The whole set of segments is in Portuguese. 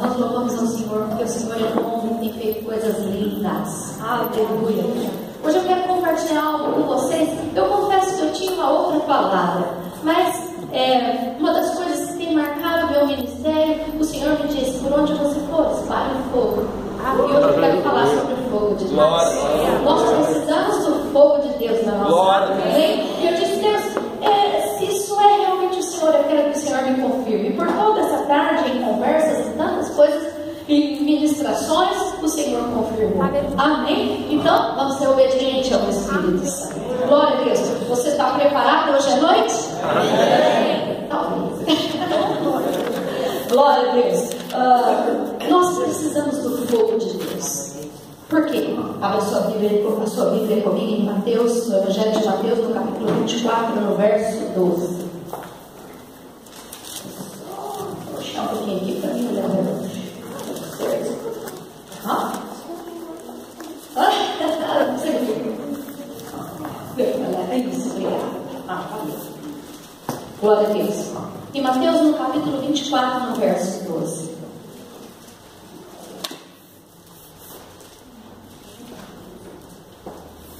Nós louvamos ao Senhor, porque o Senhor é bom e tem feito coisas lindas. Aleluia. Hoje eu quero compartilhar algo com vocês. Eu confesso que eu tinha uma outra palavra, mas uma das coisas que tem marcado o meu ministério, o Senhor me disse: por onde você for, espalhe o fogo. E hoje eu quero falar sobre o fogo de Deus. Nós precisamos do fogo de Deus na nossa vida. E eu disse: Deus, se isso é realmente o Senhor, eu quero que o Senhor me confirme. E por toda essa tarde, em conversas e tantas coisas, em ministrações, o Senhor confirmou. Amém? Então, vamos ser obedientes ao Espírito Santo. Glória a Deus. Você está preparado hoje à noite? Amém. Talvez. Glória a Deus. Nós precisamos do fogo de Deus. Por quê? Abra a sua Bíblia comigo em Mateus, no Evangelho de Mateus, no capítulo 24, no verso 12. Vou puxar um pouquinho aqui para mim, olhar. Não sei o que. É isso, obrigada. Glória a Deus. Em Mateus, no capítulo 24, no verso 12.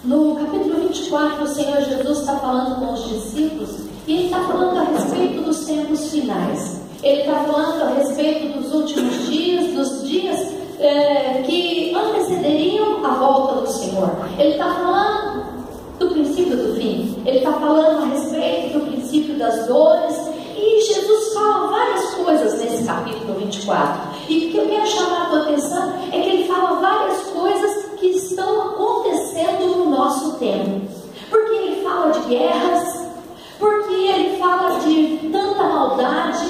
No capítulo 24, o Senhor Jesus está falando com os discípulos e Ele está falando a respeito dos tempos finais. Ele está falando a respeito dos últimos dias, dos dias que antecederiam a volta do Senhor. Ele está falando do princípio do fim. Ele está falando a respeito do princípio das dores. E Jesus fala várias coisas nesse capítulo 24. E o que eu quero chamar a tua atenção é que ele fala várias coisas que estão acontecendo no nosso tempo. Porque ele fala de guerras, porque ele fala de tanta maldade.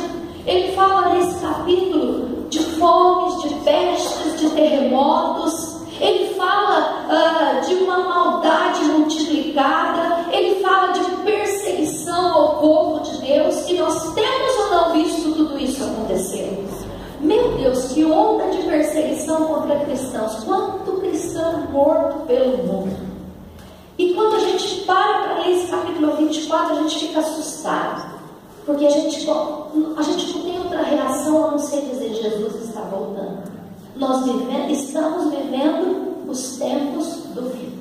Ele fala nesse capítulo de fomes, de pestes, de terremotos. Ele fala de uma maldade multiplicada. Ele fala de perseguição ao povo de Deus. E nós temos ou não visto tudo isso acontecer? Meu Deus, que onda de perseguição contra cristãos. Quanto cristão morto pelo mundo. E quando a gente para ler esse capítulo 24, a gente fica assustado. Porque a gente não tem outra reação a não ser dizer: Jesus está voltando. Nós estamos vivendo os tempos do fim.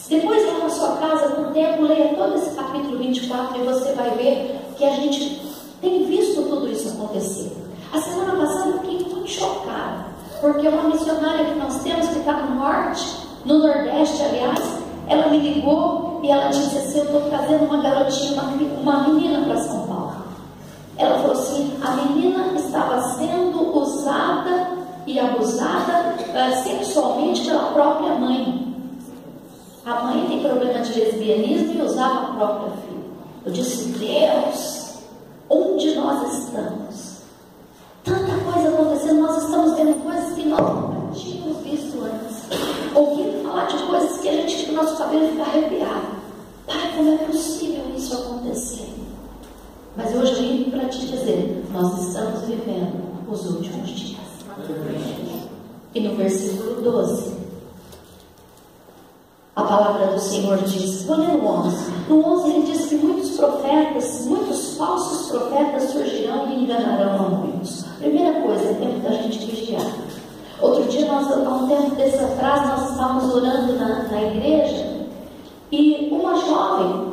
Depois lá na sua casa, com o tempo, leia todo esse capítulo 24 e você vai ver que a gente tem visto tudo isso acontecer. A semana passada eu fiquei muito chocada, porque uma missionária que nós temos, que está no norte, no nordeste aliás, ela me ligou e ela disse assim: eu estou trazendo uma garotinha, uma menina para São Paulo. Ela falou assim: a menina estava sendo usada e abusada sexualmente pela própria mãe. A mãe tem problema de lesbianismo e usava a própria filha. Eu disse: Deus, onde nós estamos? Tanta coisa acontecendo, nós estamos vendo coisas que nós não tínhamos visto antes. Ouvindo falar de coisas que a gente, o nosso cabelo fica arrepiado. Pai, como é possível isso acontecer? Mas hoje eu vim para te dizer: nós estamos vivendo os últimos dias. E no versículo 12, a palavra do Senhor diz, vou ler no 11. No 11 ele diz que muitos profetas, muitos falsos profetas surgirão e enganarão a muitos. Primeira coisa, é tempo da gente vigiar. Outro dia, há um tempo desse atrás, nós estávamos orando na igreja e uma jovem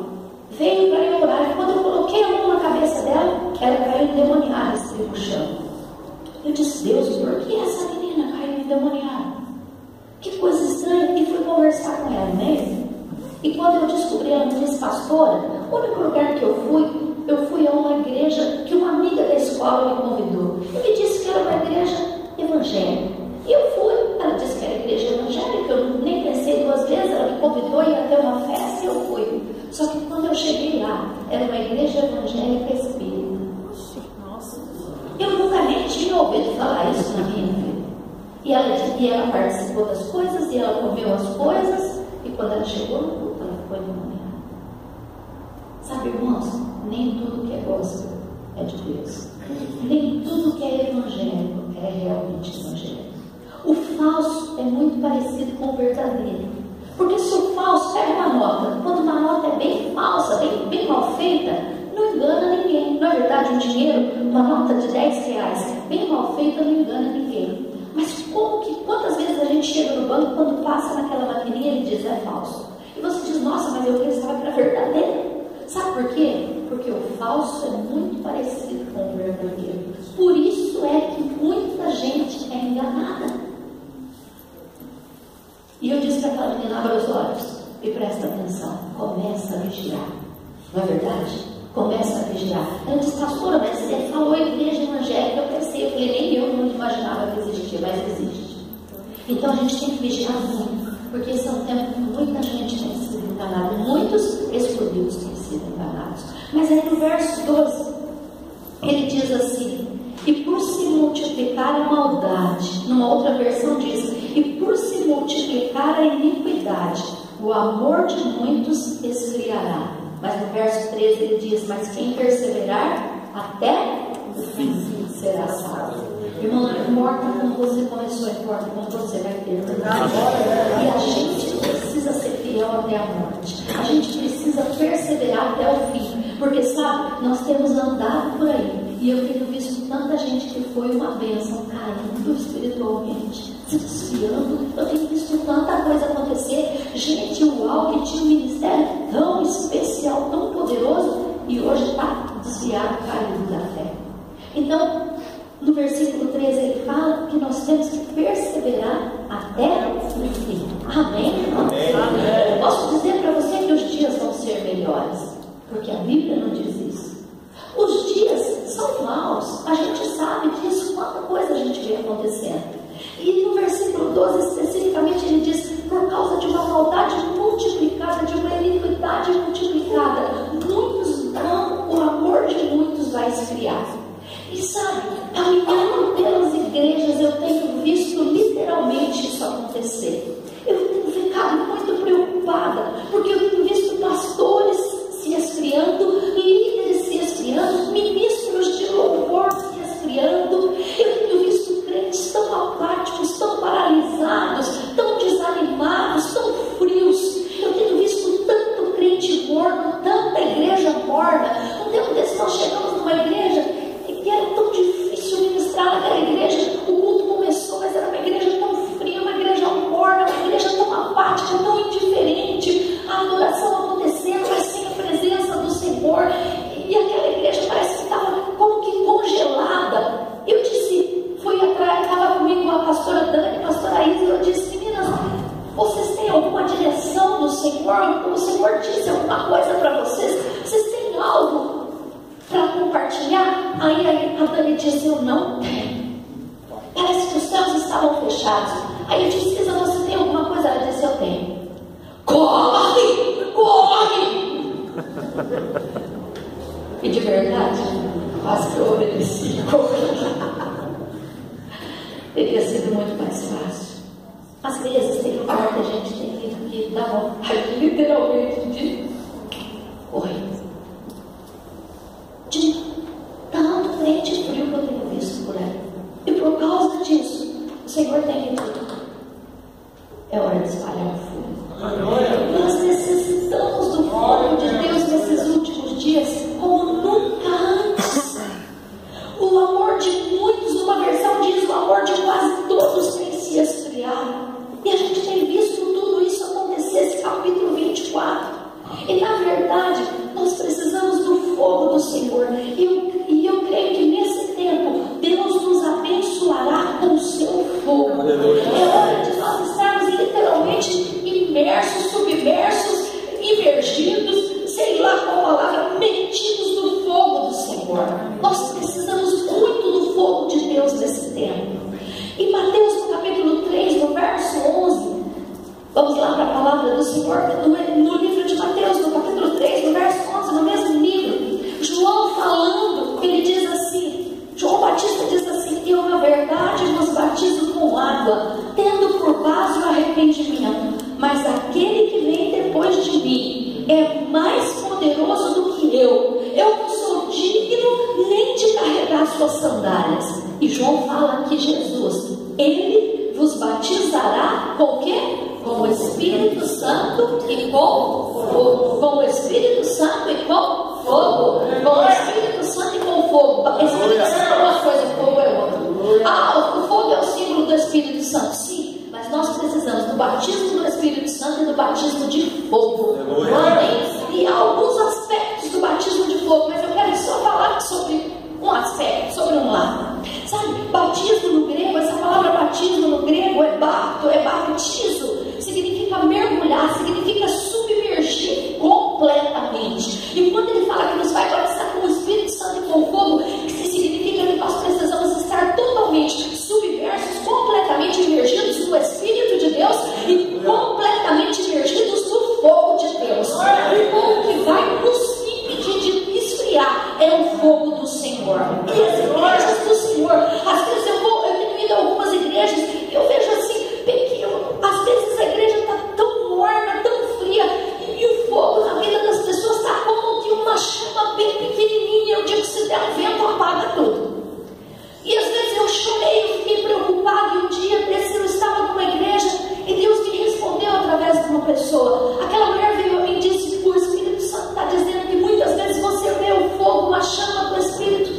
veio para eu orar. E quando eu coloquei a mão na cabeça dela, ela caiu endemoniada, estribuchando. Eu disse: Deus, por que essa menina caiu endemoniada? Que coisa estranha. E fui conversar com ela mesmo. E quando eu descobri, ela me disse: pastora, o único lugar que eu fui a uma igreja que uma amiga da escola me convidou. E me disse que era uma igreja evangélica. E eu fui. Ela disse que era igreja evangélica. Eu nem pensei duas vezes. Ela me convidou, ia ter uma festa e eu fui. Só que quando eu cheguei lá, era uma igreja evangélica espírita. Eu nunca nem tinha ouvido falar isso na minha vida. E ela participou das coisas, e ela comeu as coisas, e quando ela chegou no culto, ela ficou endemoniada. Sabe, irmãos, nem tudo que é gospel é de Deus. Nem tudo que é evangélico é realmente evangélico. O falso é muito parecido com o verdadeiro. Porque se o falso pega uma nota, quando uma nota é bem falsa, bem mal feita, não engana ninguém. Na verdade, um dinheiro, uma nota de 10 reais, bem mal feita, não engana ninguém. Mas quantas vezes a gente chega no banco, quando passa naquela maquininha, ele diz, é falso. E você diz, nossa, mas eu pensava que era verdadeiro. Sabe por quê? Porque o falso é muito parecido com o verdadeiro. Por isso é que muita gente é enganada. E eu disse para aquela menina, abra os olhos e presta atenção. Começa a vigiar. Não é verdade? Começa a vigiar. Ela disse, pastora, mas você falou igreja evangélica. Eu pensei, eu falei, nem eu não imaginava que existia, mas existe. Então a gente tem que vigiar muito, porque esse é um tempo que muita gente tem sido enganada, muitos escolhidos têm sido enganados. Mas aí no verso 12, ele diz assim, e por se multiplicar a maldade, numa outra versão diz, e por se multiplicar a iniquidade, o amor de muitos esfriará. Mas no verso 13 ele diz, mas quem perseverar até o fim será salvo. Irmão, não importa como você começou, importa como você vai terminar. E a gente precisa ser fiel até a morte. A gente precisa perseverar até o fim. Porque, sabe, nós temos andado por aí. E eu tenho visto tanta gente que foi uma bênção caindo espiritualmente, se desfiando. Eu tenho visto tanta coisa acontecer. Gente, uau, que tinha um ministério tão especial, tão poderoso, e hoje está desviado, caído da fé. Então, no versículo 13 ele fala que nós temos que perseverar até o fim. Amém? Amém. Eu posso dizer para você que os dias vão ser melhores, porque a Bíblia não diz isso. Os dias são maus, a gente sabe disso, quanta coisa a gente vê acontecendo. E no versículo 12 especificamente ele diz, por causa de uma maldade multiplicada, de uma iniquidade multiplicada, muitos não, o amor de muitos vai esfriar. E sabe, caminhando pelas igrejas eu tenho visto literalmente isso acontecer. Eu tenho ficado muito preocupada, porque eu tenho visto pastores se esfriando, líderes se esfriando, ministros de louvor se esfriando. Eu tenho visto crentes tão apáticos, tão paralisados, tão desanimados, tão frios. Eu tenho visto tanto crente morno, tanta igreja morna. Um tempo desse nós chegamos numa igreja que era tão difícil ministrar naquela igreja. O culto começou, mas era uma igreja tão fria, uma igreja morna, uma igreja tão apática, tão indiferente. A adoração acontecendo, mas sem a presença do Senhor. E aquela igreja parece que estava como que congelada. Eu disse, fui atrás, estava comigo a pastora Dani, a pastora Isa, eu disse, meninas, vocês têm alguma direção do Senhor? O Senhor disse alguma coisa para vocês? Vocês têm algo para compartilhar? Aí a Dani disse, eu não tenho. Parece que os céus estavam fechados. Aí eu disse, Isa, você tem alguma coisa? Ela disse, eu tenho. Corre! Corre! E de verdade, quase que eu obedeci. Teria sido muito mais fácil. Às vezes tem lugar que a gente tem que dar vontade, literalmente, de correr. De tanto crente frio que eu tenho visto por aí. E por causa disso, o Senhor tem dito, é hora de espalhar o fogo. Nós necessitamos do fogo de Deus nesses últimos dias como nunca antes. O amor de muitos, uma versão diz, o amor de quase todos tem se esfriado. E a gente tem visto tudo isso acontecer, esse capítulo 24. E na verdade, nós precisamos do fogo do Senhor. E eu creio que nesse tempo, Deus nos abençoará com o seu fogo. É hora de nós estarmos literalmente imersos, submersos, imergidos, sei lá qual palavra, metidos no fogo do Senhor. Nós precisamos muito do fogo de Deus nesse tempo. Em Mateus, no capítulo 3, no verso 11, vamos lá para a palavra do Senhor, no livro de Mateus, no capítulo 3, no verso 11, no mesmo livro, João falando, ele diz assim, João Batista diz assim, eu na verdade vos batizo com água, tendo por base o arrependimento, mas aquele que vem depois de mim é mais poderoso do que eu não sou digno nem de carregar suas sandálias. E João fala aqui, Jesus, ele vos batizará com o quê? Com o Espírito Santo e com o Espírito Santo e com fogo. Com o Espírito Santo e com fogo. Espírito Santo é uma coisa, fogo é outra. O fogo é o símbolo do Espírito Santo, sim. Mas nós precisamos do batismo do Espírito Santo e do batismo de fogo. Amém? E há alguns aspectos do batismo de fogo, mas eu quero só falar sobre um aspecto, sobre um lado. Sabe, batismo no grego, essa palavra batismo no grego é baptizo, significa mergulhar, significa submergir completamente. E quando ele fala que nos vai batizar com o Espírito Santo e com fogo, significa que nós precisamos estar totalmente submersos, completamente imergidos no Espírito de Deus e completamente imergidos no fogo de Deus. O fogo que vai nos impedir de esfriar é o fogo do Senhor. E as igrejas do Senhor, às vezes eu tenho ido a algumas igrejas e eu vejo assim, às vezes a igreja está tão morna, tão fria, e o fogo na vida das pessoas está como que uma chama bem pequenininha. Eu digo que se der um vento apaga tudo. E às vezes eu chorei, eu fiquei preocupado, e um dia desse eu estava numa igreja e Deus me respondeu através de uma pessoa. Aquela mulher veio a mim e disse: o Espírito Santo está dizendo que muitas vezes você vê o fogo, uma chama do Espírito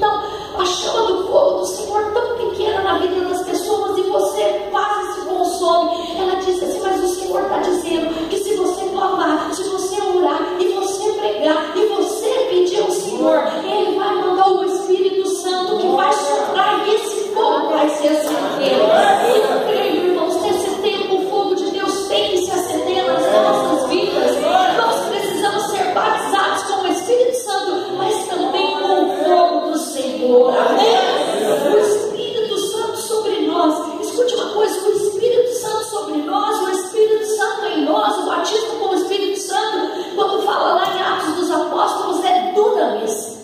a chama do fogo do Senhor tão pequena na vida das pessoas, e você quase se consome. Ela disse assim: mas o Senhor está dizendo que se você clamar, se você orar, e você pregar, e você pedir ao Senhor, Ele vai mandar o Espírito Santo que vai soprar, e esse fogo vai se acender. Eu creio, irmãos, nesse tempo o fogo de Deus tem que se acender nas nossas vidas. Nós precisamos ser batizados com o Espírito Santo, mas também com o fogo do Senhor. Amém? O Espírito Santo sobre nós. Escute uma coisa: o Espírito Santo sobre nós, o Espírito Santo em nós, o batismo com o Espírito Santo, quando fala lá em Atos dos Apóstolos, é dunamis.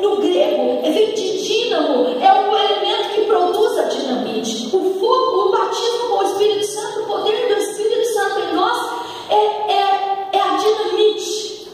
No grego, vem de dínamo, é o elemento que produz a dinamite. O fogo, o batismo com o Espírito Santo, o poder do Espírito Santo em nós é a dinamite.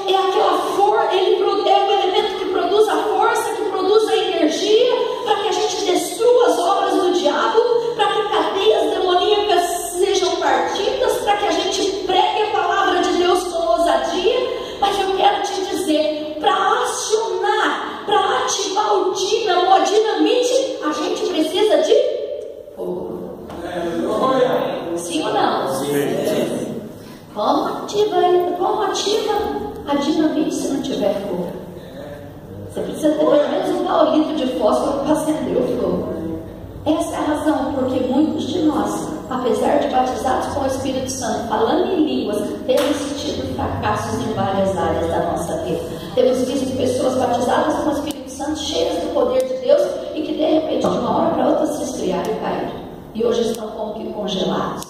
Aquela força, ele é o elemento que produz a força, que produz a energia, para que a gente destrua as obras do diabo, para que cadeias demoníacas sejam partidas, para que a gente pregue a palavra de Deus com ousadia. Mas eu quero te dizer, para acionar, para ativar o dínamo, a dinamite, a gente precisa de fogo. Sim ou não? Sim. Como ativa a dinamite se não tiver fogo? Você precisa ter pelo menos um paulito de fósforo para acender o fogo. Essa é a razão porque muitos de nós, apesar de batizados com o Espírito Santo, falando em línguas, temos tido fracassos em várias áreas da nossa vida. Temos visto pessoas batizadas com o Espírito Santo, cheias do poder de Deus, e que de repente, de uma hora para outra, se esfriaram e caíram. E hoje estão como que congelados.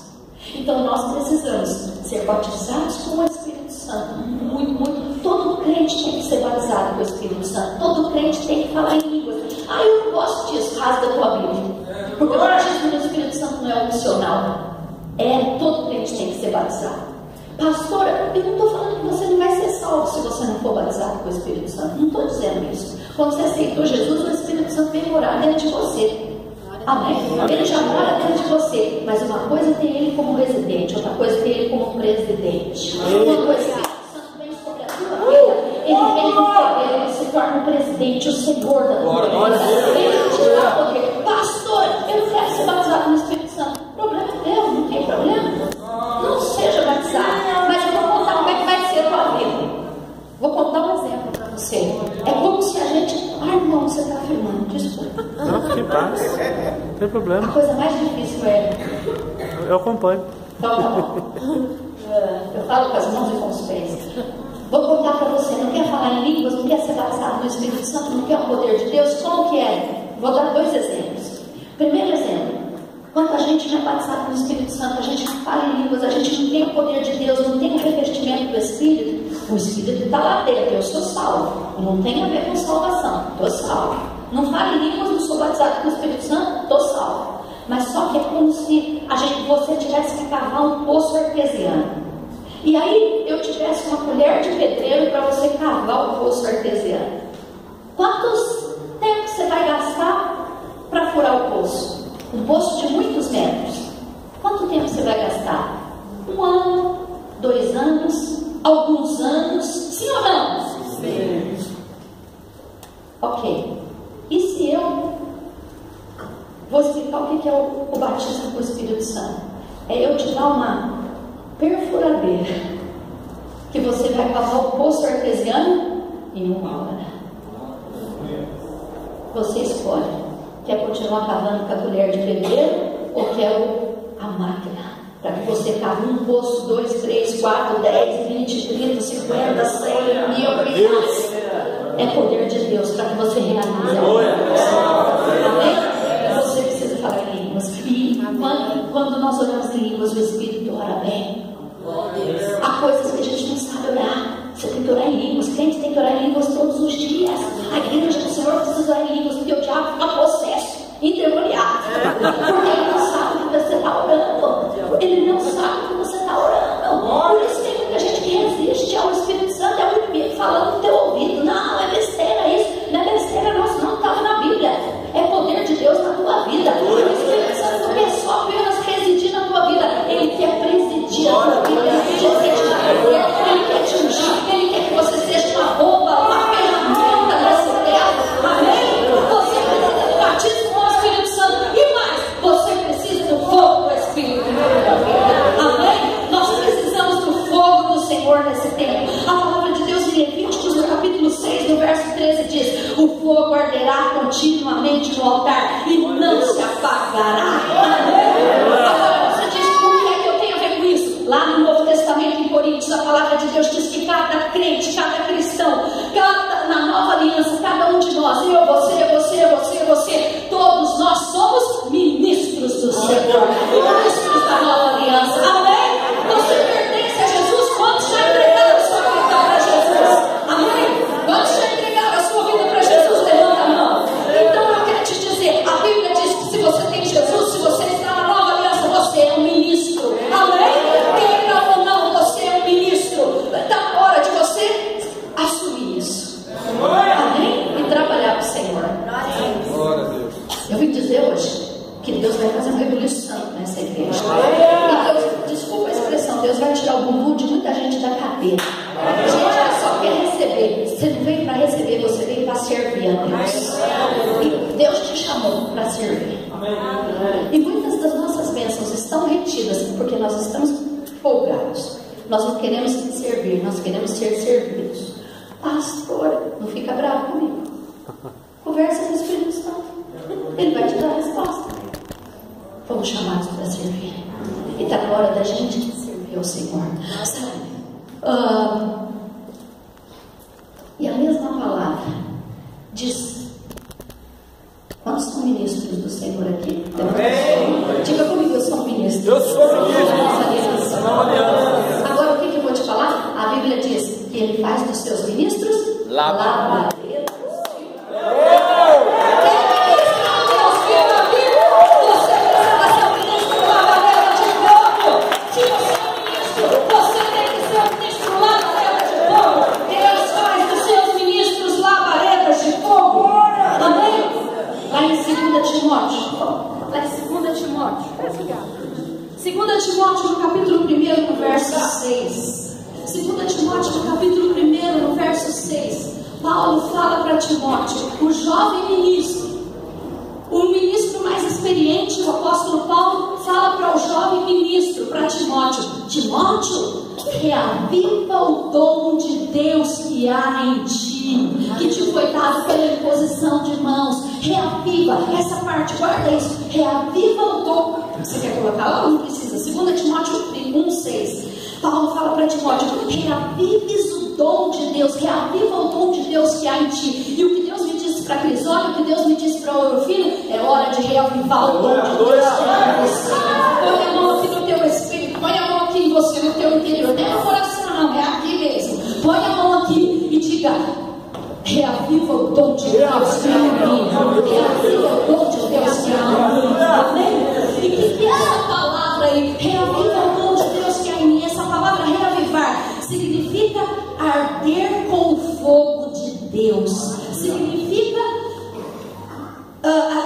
Então nós precisamos ser batizados com o Espírito Santo. Muito. Todo crente tem que ser batizado com o Espírito Santo. Todo crente tem que falar em línguas. Eu não gosto disso, rasga a tua Bíblia. Porque o batismo do Espírito Santo não é opcional. Todo crente tem que ser batizado. Pastora, eu não estou falando que você não vai ser salvo se você não for batizado com o Espírito Santo. Não estou dizendo isso. Quando você aceitou Jesus, o Espírito Santo veio morar dentro de você. Amém? Ele já mora dentro de você. Mas uma coisa tem ele como residente, outra coisa tem ele como presidente. Uma coisa que o Espírito Santo vem sobre a tua vida, ele vem no poder, ele se torna o presidente, o Senhor da tua vida. Ele te dá poder. Pastor, eu não quero ser batizado no Espírito Santo. Problema é teu, não tem problema. Não seja batizado. Mas eu vou contar como é que vai ser a tua vida. Vou contar um exemplo para você. É como se a gente... irmão, você está afirmando, desculpa. Não, que paz. Não tem problema. A coisa mais difícil é... Eu acompanho. Então, tá bom. Eu falo com as mãos e com os pés. Vou contar para você. Não quer falar em línguas, não quer ser batizado no Espírito Santo, não quer o poder de Deus? Como que é? Vou dar 2 exemplos. Primeiro exemplo. Quando a gente não é batizado no Espírito Santo, a gente não fala em línguas, a gente não tem o poder de Deus, não tem o revestimento do Espírito, o Espírito está lá dentro. Eu sou salvo. Não tem a ver com salvação. Estou salvo. Não falo em línguas, não sou batizado com o Espírito Santo, estou salvo. Mas só que é como se você tivesse que cavar um poço artesiano. E aí eu tivesse uma colher de pedreiro para você cavar o poço artesiano. Quantos tempos você vai gastar para furar o poço? Um poço de muitos metros. Quanto tempo você vai gastar? 1 ano, 2 anos, alguns anos. Ok. E se eu vou explicar o que é o batismo com o Espírito Santo? É eu te dar uma perfuradeira que você vai cavar o poço artesiano em 1 hora. Você escolhe. Quer continuar cavando com a colher de pedreiro ou quer a máquina? Para que você cave um poço, 2, 3, 4, 10, 20, 30, 50, 100, 1000 reais. É poder de Deus para que você realize a amém? Você precisa falar em línguas. E quando nós oramos em línguas, o Espírito ora bem. Há coisas que a gente não sabe orar. Você tem que orar em línguas. Crente tem que orar em línguas todos os dias. A igreja do Senhor precisa orar em línguas, porque o diabo fica possesso, endemoniado. Porque ele não sabe o que você está orando. Ele não sabe o que você está orando. Por isso tem muita gente que resiste ao Espírito Santo, é o inimigo falando no teu ouvido. Não, é besteira isso. Não é besteira, nossa, não estava na Bíblia. É poder de Deus na tua vida. O Espírito Santo não quer só apenas residir na tua vida, ele quer presidir a tua vida. Ele quer te ungir, ele quer que você seja uma bomba, uma ferramenta nessa terra. Amém? Você precisa do batismo com o Espírito Santo. E mais, você precisa do fogo do Espírito na tua vida. Amém? Nós precisamos do fogo do Senhor nesse tempo. A palavra de Deus em Levíticos, no capítulo 6, no verso 13, diz: o fogo arderá continuamente no altar e não se apagará. Agora você diz: o que é que eu tenho a ver com isso? Lá no Novo Testamento, em Coríntios, a palavra de Deus diz que cada crente, cada cristão, na nova aliança, cada um de nós, eu, você, todos nós somos ministros do Senhor, ministros da nova aliança. Amém? Você pertence a Jesus quando já entregaram a sua vida para Jesus. Amém? Quando já entregaram a sua vida para Jesus, levanta a mão. Então eu quero te dizer, a Bíblia diz que se você tem Jesus, se você está na nova aliança, você é um ministro. Amém? Queira ou não, você é um ministro. Está na hora de você assumir isso. Amém? E trabalhar para o Senhor. Eu vim dizer hoje que Deus vai fazer uma revolução nessa igreja. E Deus, desculpa a expressão, Deus vai tirar o bumbum de muita gente da cadeira. Gente que só quer receber. Você não veio para receber, você veio para servir a Deus. E Deus te chamou para servir. E muitas das nossas bênçãos estão retidas porque nós estamos folgados. Nós não queremos servir, nós queremos ser servidos. Pastor, não fica bravo comigo. Conversa com o Espírito Santo. Ele vai te dar a resposta. Fomos chamados para servir. E está na hora da gente servir ao Senhor. Sabe? E a mesma palavra diz: quantos são ministros do Senhor aqui? Amém. Diga comigo, eu sou um ministro. Eu sou ministro. Agora o que eu vou te falar? A Bíblia diz que ele faz dos seus ministros lavadeiros. Timóteo, no capítulo 1, no verso 6. 2 Timóteo, no capítulo 1, no verso 6. Paulo fala para Timóteo, o jovem ministro, o ministro mais experiente, o apóstolo Paulo fala para o jovem ministro, para Timóteo: Timóteo, reaviva o dom de Deus que há em ti, que te foi dado pela imposição de mãos. Reaviva, essa parte, guarda isso. Reaviva o dom. Você quer colocar lá? Não precisa. 2 Timóteo 1,6. Paulo fala para Timóteo: reavives o dom de Deus, reaviva o dom de Deus que há em ti. E o que Deus me disse para Crisólia, o que Deus me disse para Orofino, é hora de reavivar o dom de Deus que há em você. Põe a mão aqui no teu espírito, põe a mão aqui em você, no teu interior. Não é no coração, não, é aqui mesmo. Põe a mão aqui e diga: reaviva o dom de Deus que há em mim. Reaviva o dom de Deus que há em mim. Amém? E o que é essa palavra aí? Reaviva o dom de Deus que há em mim. Essa palavra reavivar significa arder com o fogo de Deus. Significa,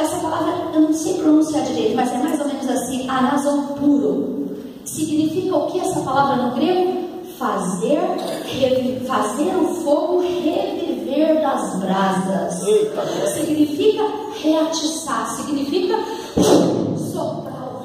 essa palavra eu não sei pronunciar direito, mas é mais ou menos assim: anazon puro. Significa o que essa palavra no grego? Fazer o fogo reviver poder das brasas. Significa reatiçar, significa soprar o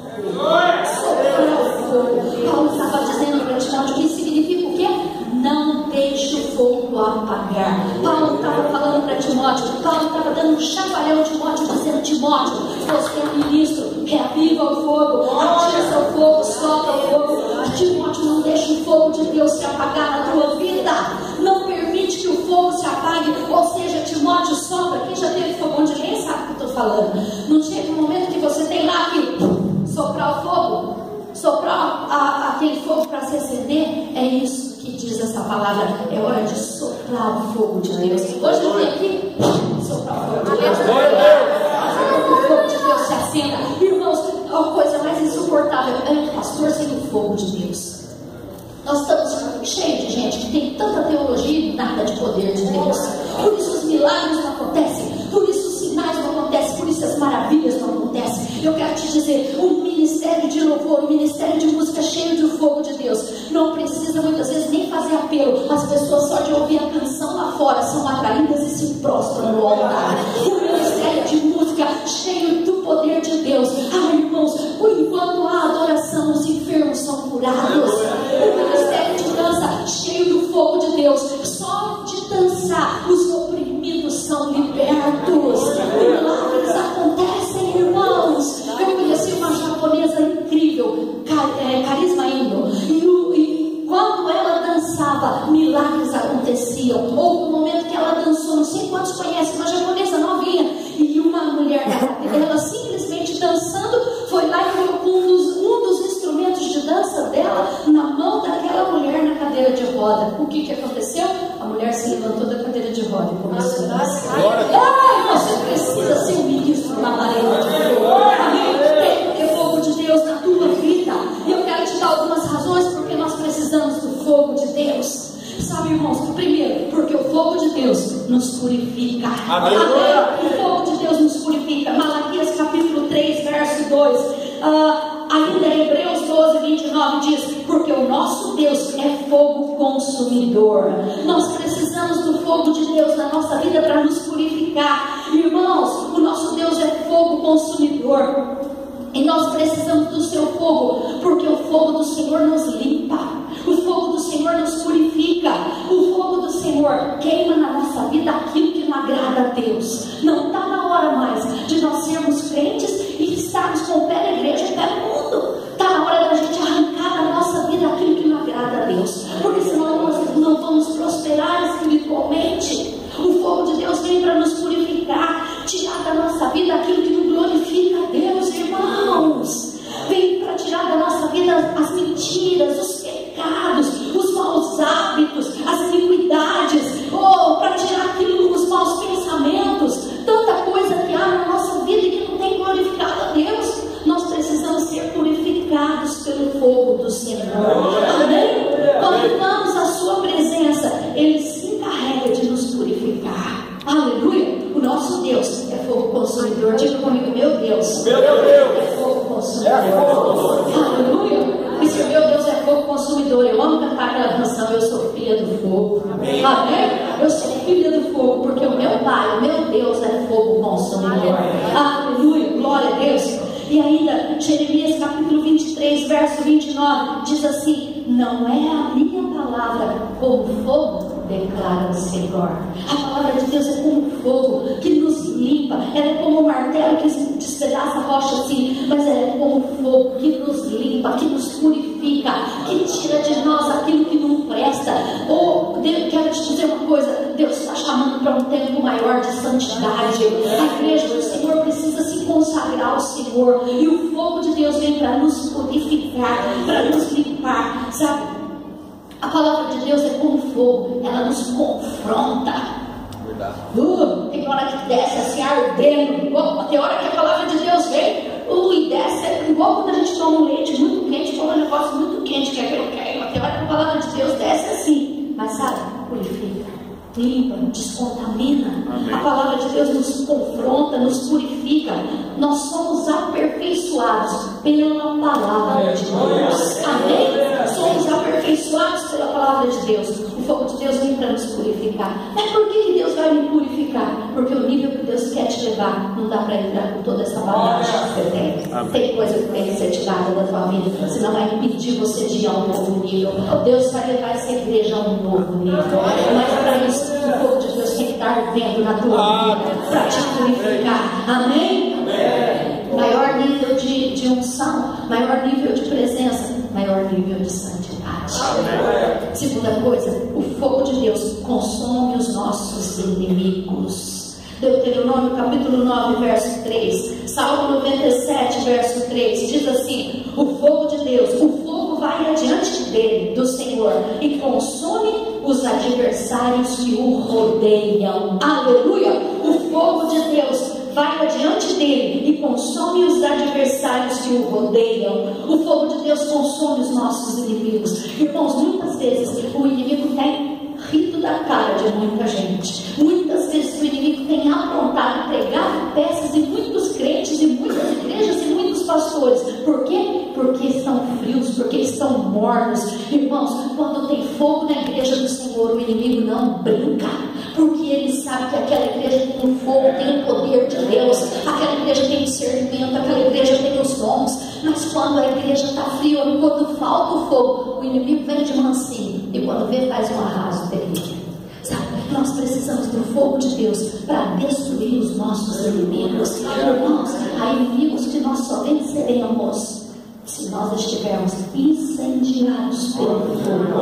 fogo. Paulo estava dizendo para Timóteo que significa o quê? Não deixe o fogo apagar. Paulo estava falando para Timóteo, Paulo estava dando um chacoalhão a Timóteo, dizendo: Timóteo, você é ministro, reaviva o fogo, atiça o fogo, sopra o fogo. Timóteo, não deixe o fogo de Deus se apagar na tua vida. Não permite que o fogo se apague. Ou seja, Timóteo, sopra. Quem já teve fogão de lenha sabe o que eu estou falando. Não chega um momento que você tem lá que soprar o fogo, soprar aquele fogo para se acender. É isso que diz essa palavra. É hora de soprar o fogo de Deus. Hoje eu vim aqui soprar o fogo de Deus. O fogo de Deus se acenda. Irmãos, a coisa mais insuportável é o pastor sem o fogo de Deus. Nós estamos cheios de gente que tem tanta teologia e nada de poder de Deus. Por isso os milagres não acontecem, por isso os sinais não acontecem, por isso as maravilhas não acontecem. Eu quero te dizer, um ministério de louvor, um ministério de música cheio do fogo de Deus, não precisa muitas vezes nem fazer apelo. As pessoas só de ouvir a canção lá fora são atraídas e se prostram no altar. Um ministério de música cheio do poder de Deus. Ah, irmãos, enquanto há adoração, os enfermos são curados. Um ministério de dança cheio do fogo de Deus. Só de dançar, os oprimidos são libertos. Milagres acontecem, irmãos. Eu conheci uma japonesa incrível, Carisma Indo, e quando ela dançava, milagres aconteciam. Houve um momento que ela dançou, não sei quantos conhecem, uma japonesa novinha, e uma mulher ela simplesmente dançando foi lá e colocou um dos instrumentos de dança dela na mão daquela mulher na cadeira de roda. O que aconteceu? A mulher se levantou da cadeira de roda e começou a dançar. Você precisa ser um ministro na parede de fogo. Amém? Tem fogo de Deus na tua vida. E eu quero te dar algumas razões porque nós precisamos do fogo de Deus. Sabe, irmãos, primeiro, porque o fogo de Deus nos purifica. Amém? O fogo de Deus nos purifica. Malaquias capítulo 3, verso 2. Ainda Hebreus 12, 29 diz: porque o nosso Deus é fogo consumidor. Nós precisamos do fogo de Deus na nossa vida para nos purificar. Irmãos, o nosso Deus é fogo consumidor. E nós precisamos do seu fogo, porque o fogo do Senhor nos limpa, o fogo do Senhor nos purifica, o fogo do Senhor queima na nossa vida aquilo que não agrada a Deus. Não está na hora mais de nós sermos crentes e estarmos com o pé na igreja e o pé no mundo. Está na hora da gente arrancar da nossa vida aquilo que não agrada a Deus, porque senão nós não vamos prosperar espiritualmente. O fogo de Deus vem para nos purificar, tirar da nossa vida aquilo que não glorifica a Deus, irmãos. Vem para tirar da nossa vida as mentiras, os pecados, os maus hábitos, as iniquidades, para tirar aquilo, os maus pensamentos, tanta coisa que há na nossa vida e que não tem glorificado a Deus. Nós precisamos ser purificados pelo fogo do Senhor. Amém? Quando vamos à sua presença, Ele se encarrega de nos purificar. Aleluia! O nosso Deus é fogo consumidor. Diga comigo: meu Deus é fogo consumidor. Aleluia! E se meu Deus é fogo consumidor, eu amo cantar aquela canção: eu sou filha do fogo. Amém? Eu sou filha do fogo, porque o meu Pai, o meu Deus é fogo consumidor. Aleluia! Glória a Deus! E ainda, Jeremias capítulo 23, verso 29, diz assim: não é a minha palavra como fogo, declara o Senhor. A palavra de Deus é como fogo que nos limpa. Ela é como um martelo que despedaça a rocha assim, mas ela é como fogo que nos limpa, que nos purifica, que tira de nós aquilo que não presta. Quero te dizer uma coisa: Deus está chamando para um tempo maior de santidade. A igreja do Senhor precisa se consagrar ao Senhor, e o fogo de Deus vem para nos purificar, para nos limpar, sabe? A palavra de Deus é como fogo, ela nos confronta. Tem hora que desce assim ardendo, tem hora que a palavra de Deus vem e desce, igual quando a gente toma um leite muito quente, toma um negócio muito quente, que é que eu quero. Tem hora que a palavra de Deus desce assim, mas sabe, purifica, limpa, descontamina. Amém. A palavra de Deus nos confronta, nos purifica. Nós somos aperfeiçoados pela palavra de Deus. Amém? Somos aperfeiçoados pela palavra de Deus. O fogo de Deus vem para nos purificar. Mas por que Deus vai me purificar? Porque o nível que Deus quer te levar, não dá para entrar com toda essa bagagem que você tem. Tem coisa que tem que ser tirada da tua vida, senão vai impedir você de ir a um novo nível. Deus vai levar essa igreja a um novo nível. Mas para isso, o fogo de Deus tem que estar vendo na tua vida para te purificar. Amém? Maior nível de unção, maior nível de presença, maior nível de santidade. Segunda coisa, o fogo de Deus consome os nossos inimigos. Deuteronômio capítulo 9, verso 3, Salmo 97, verso 3, diz assim: o fogo de Deus, o fogo vai adiante dele, do Senhor, e consome os adversários que o rodeiam. Aleluia! O fogo de Deus vai adiante dele e consome os adversários que o rodeiam. O fogo de Deus consome os nossos inimigos. Irmãos, muitas vezes o inimigo tem rido da cara de muita gente. Muitas vezes o inimigo tem aprontado, pregado peças em muitos crentes, em muitas igrejas e muitos pastores. Por quê? Porque estão frios, porque estão mornos. Irmãos, quando tem fogo na igreja do Senhor, o inimigo não brinca, porque ele sabe que aquela igreja tem o fogo, tem o poder de Deus, aquela igreja tem discernimento, aquela igreja tem os dons. Mas quando a igreja está fria, quando falta o fogo, o inimigo vem de mansinho, e quando vê, faz um arraso terrível. Sabe, nós precisamos do fogo de Deus para destruir os nossos inimigos. Irmãos, há inimigos que nós só venceremos se nós estivermos incendiados pelo fogo.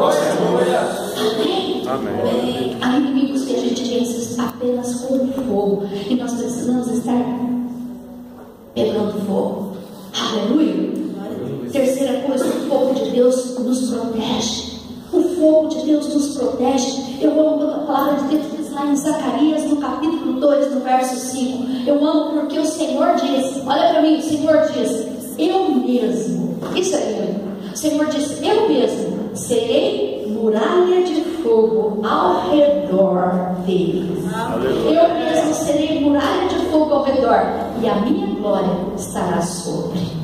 Amém? Amém. Há inimigos que a gente vence apenas com o fogo, e nós precisamos estar pegando fogo. Aleluia. Terceira coisa, o fogo de Deus nos protege. O fogo de Deus nos protege. Eu amo quando a palavra de Deus diz lá em Zacarias, no capítulo 2, no verso 5. Eu amo porque o Senhor diz, olha para mim, o Senhor diz: eu mesmo, isso aí, o Senhor diz: eu mesmo serei muralha de fogo ao redor deles. Eu mesmo serei muralha de fogo ao redor, e a minha glória estará sobre.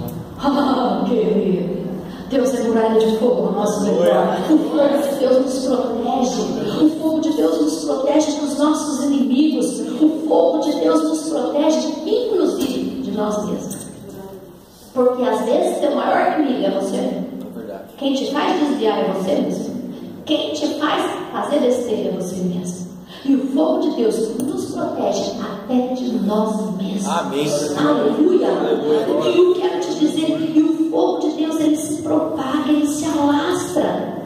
Querido, Deus é muralha de fogo ao nosso redor. O fogo de Deus nos protege. O fogo de Deus nos protege dos nossos inimigos. O fogo de Deus nos protege, inclusive, de nós mesmos. Porque às vezes teu maior inimigo é você. Quem te faz desviar é você mesmo. Quem te faz fazer besteira é você mesmo. E o fogo de Deus nos protege até de nós mesmos. Amém. Aleluia. E eu quero te dizer, e o fogo de Deus, ele se propaga, ele se alastra.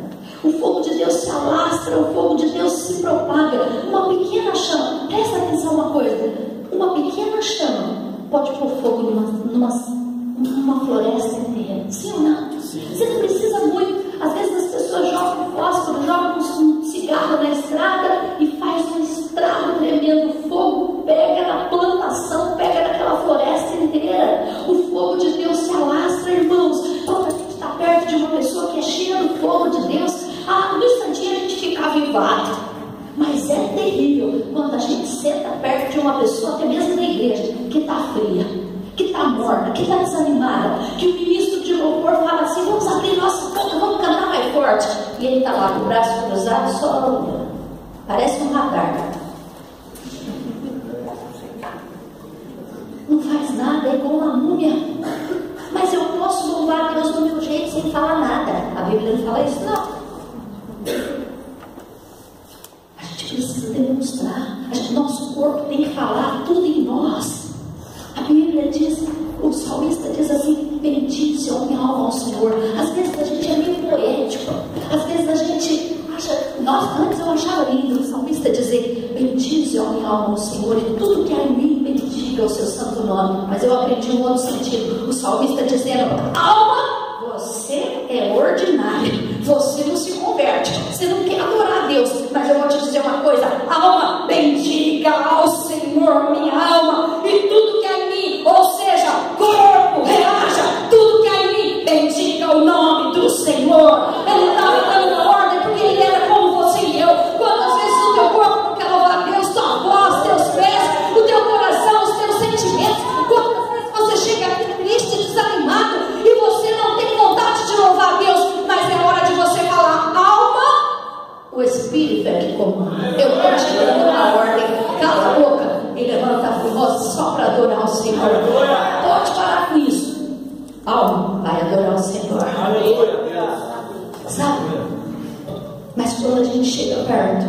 O fogo de Deus se alastra, o fogo de Deus se propaga. Uma pequena chama, presta atenção uma coisa, uma pequena chama pode pôr fogo numa floresta inteira. Sim ou não? Sim. Você não precisa muito. Às vezes as pessoas jogam fósforo, jogam um cigarro na estrada e faz um estrago tremendo. O fogo pega na plantação, pega naquela floresta inteira. O fogo de Deus se alastra, irmãos. Quando a gente está perto de uma pessoa que é cheia do fogo de Deus, no instantinho a gente fica avivado. Mas é terrível quando a gente senta perto de uma pessoa, até mesmo na igreja, que está fria, que está morna, que está desanimada, que o ministro de louvor fala assim: vamos abrir nossa boca, vamos cantar mais forte, e ele está lá com o braço cruzado, só parece um radar, não faz nada, é igual uma múmia. Mas eu posso louvar a Deus do meu jeito sem falar nada. A Bíblia não fala isso, não. A gente precisa demonstrar, nosso corpo tem que falar tudo em nós. A Bíblia diz, o salmista diz assim: bendize a minha alma ao Senhor. Às vezes a gente é meio poético, às vezes a gente acha, antes eu achava lindo o salmista dizer: bendize a minha alma ao Senhor, e tudo que há em mim bendiga o seu santo nome. Mas eu aprendi um outro sentido, o salmista dizendo: alma, você é ordinário, você não se converte, você não quer adorar a Deus, mas eu vou te dizer uma coisa: alma, bendiga ao Senhor, minha alma, e tudo que há em mim, ou seja, corpo, reaja, tudo que há em mim, bendiga o nome do Senhor. Ele estava dando uma ordem, porque ele era como você e eu. Quantas vezes o teu corpo não quer louvar a Deus, tua voz, teus pés, o teu coração, os teus sentimentos? Quantas vezes você chega aqui triste, desanimado, e você não tem vontade de louvar a Deus, mas é hora de você falar: alma, o Espírito só para adorar o Senhor. Pode parar com isso. Alma, vai adorar o Senhor. Sabe? Mas quando a gente chega perto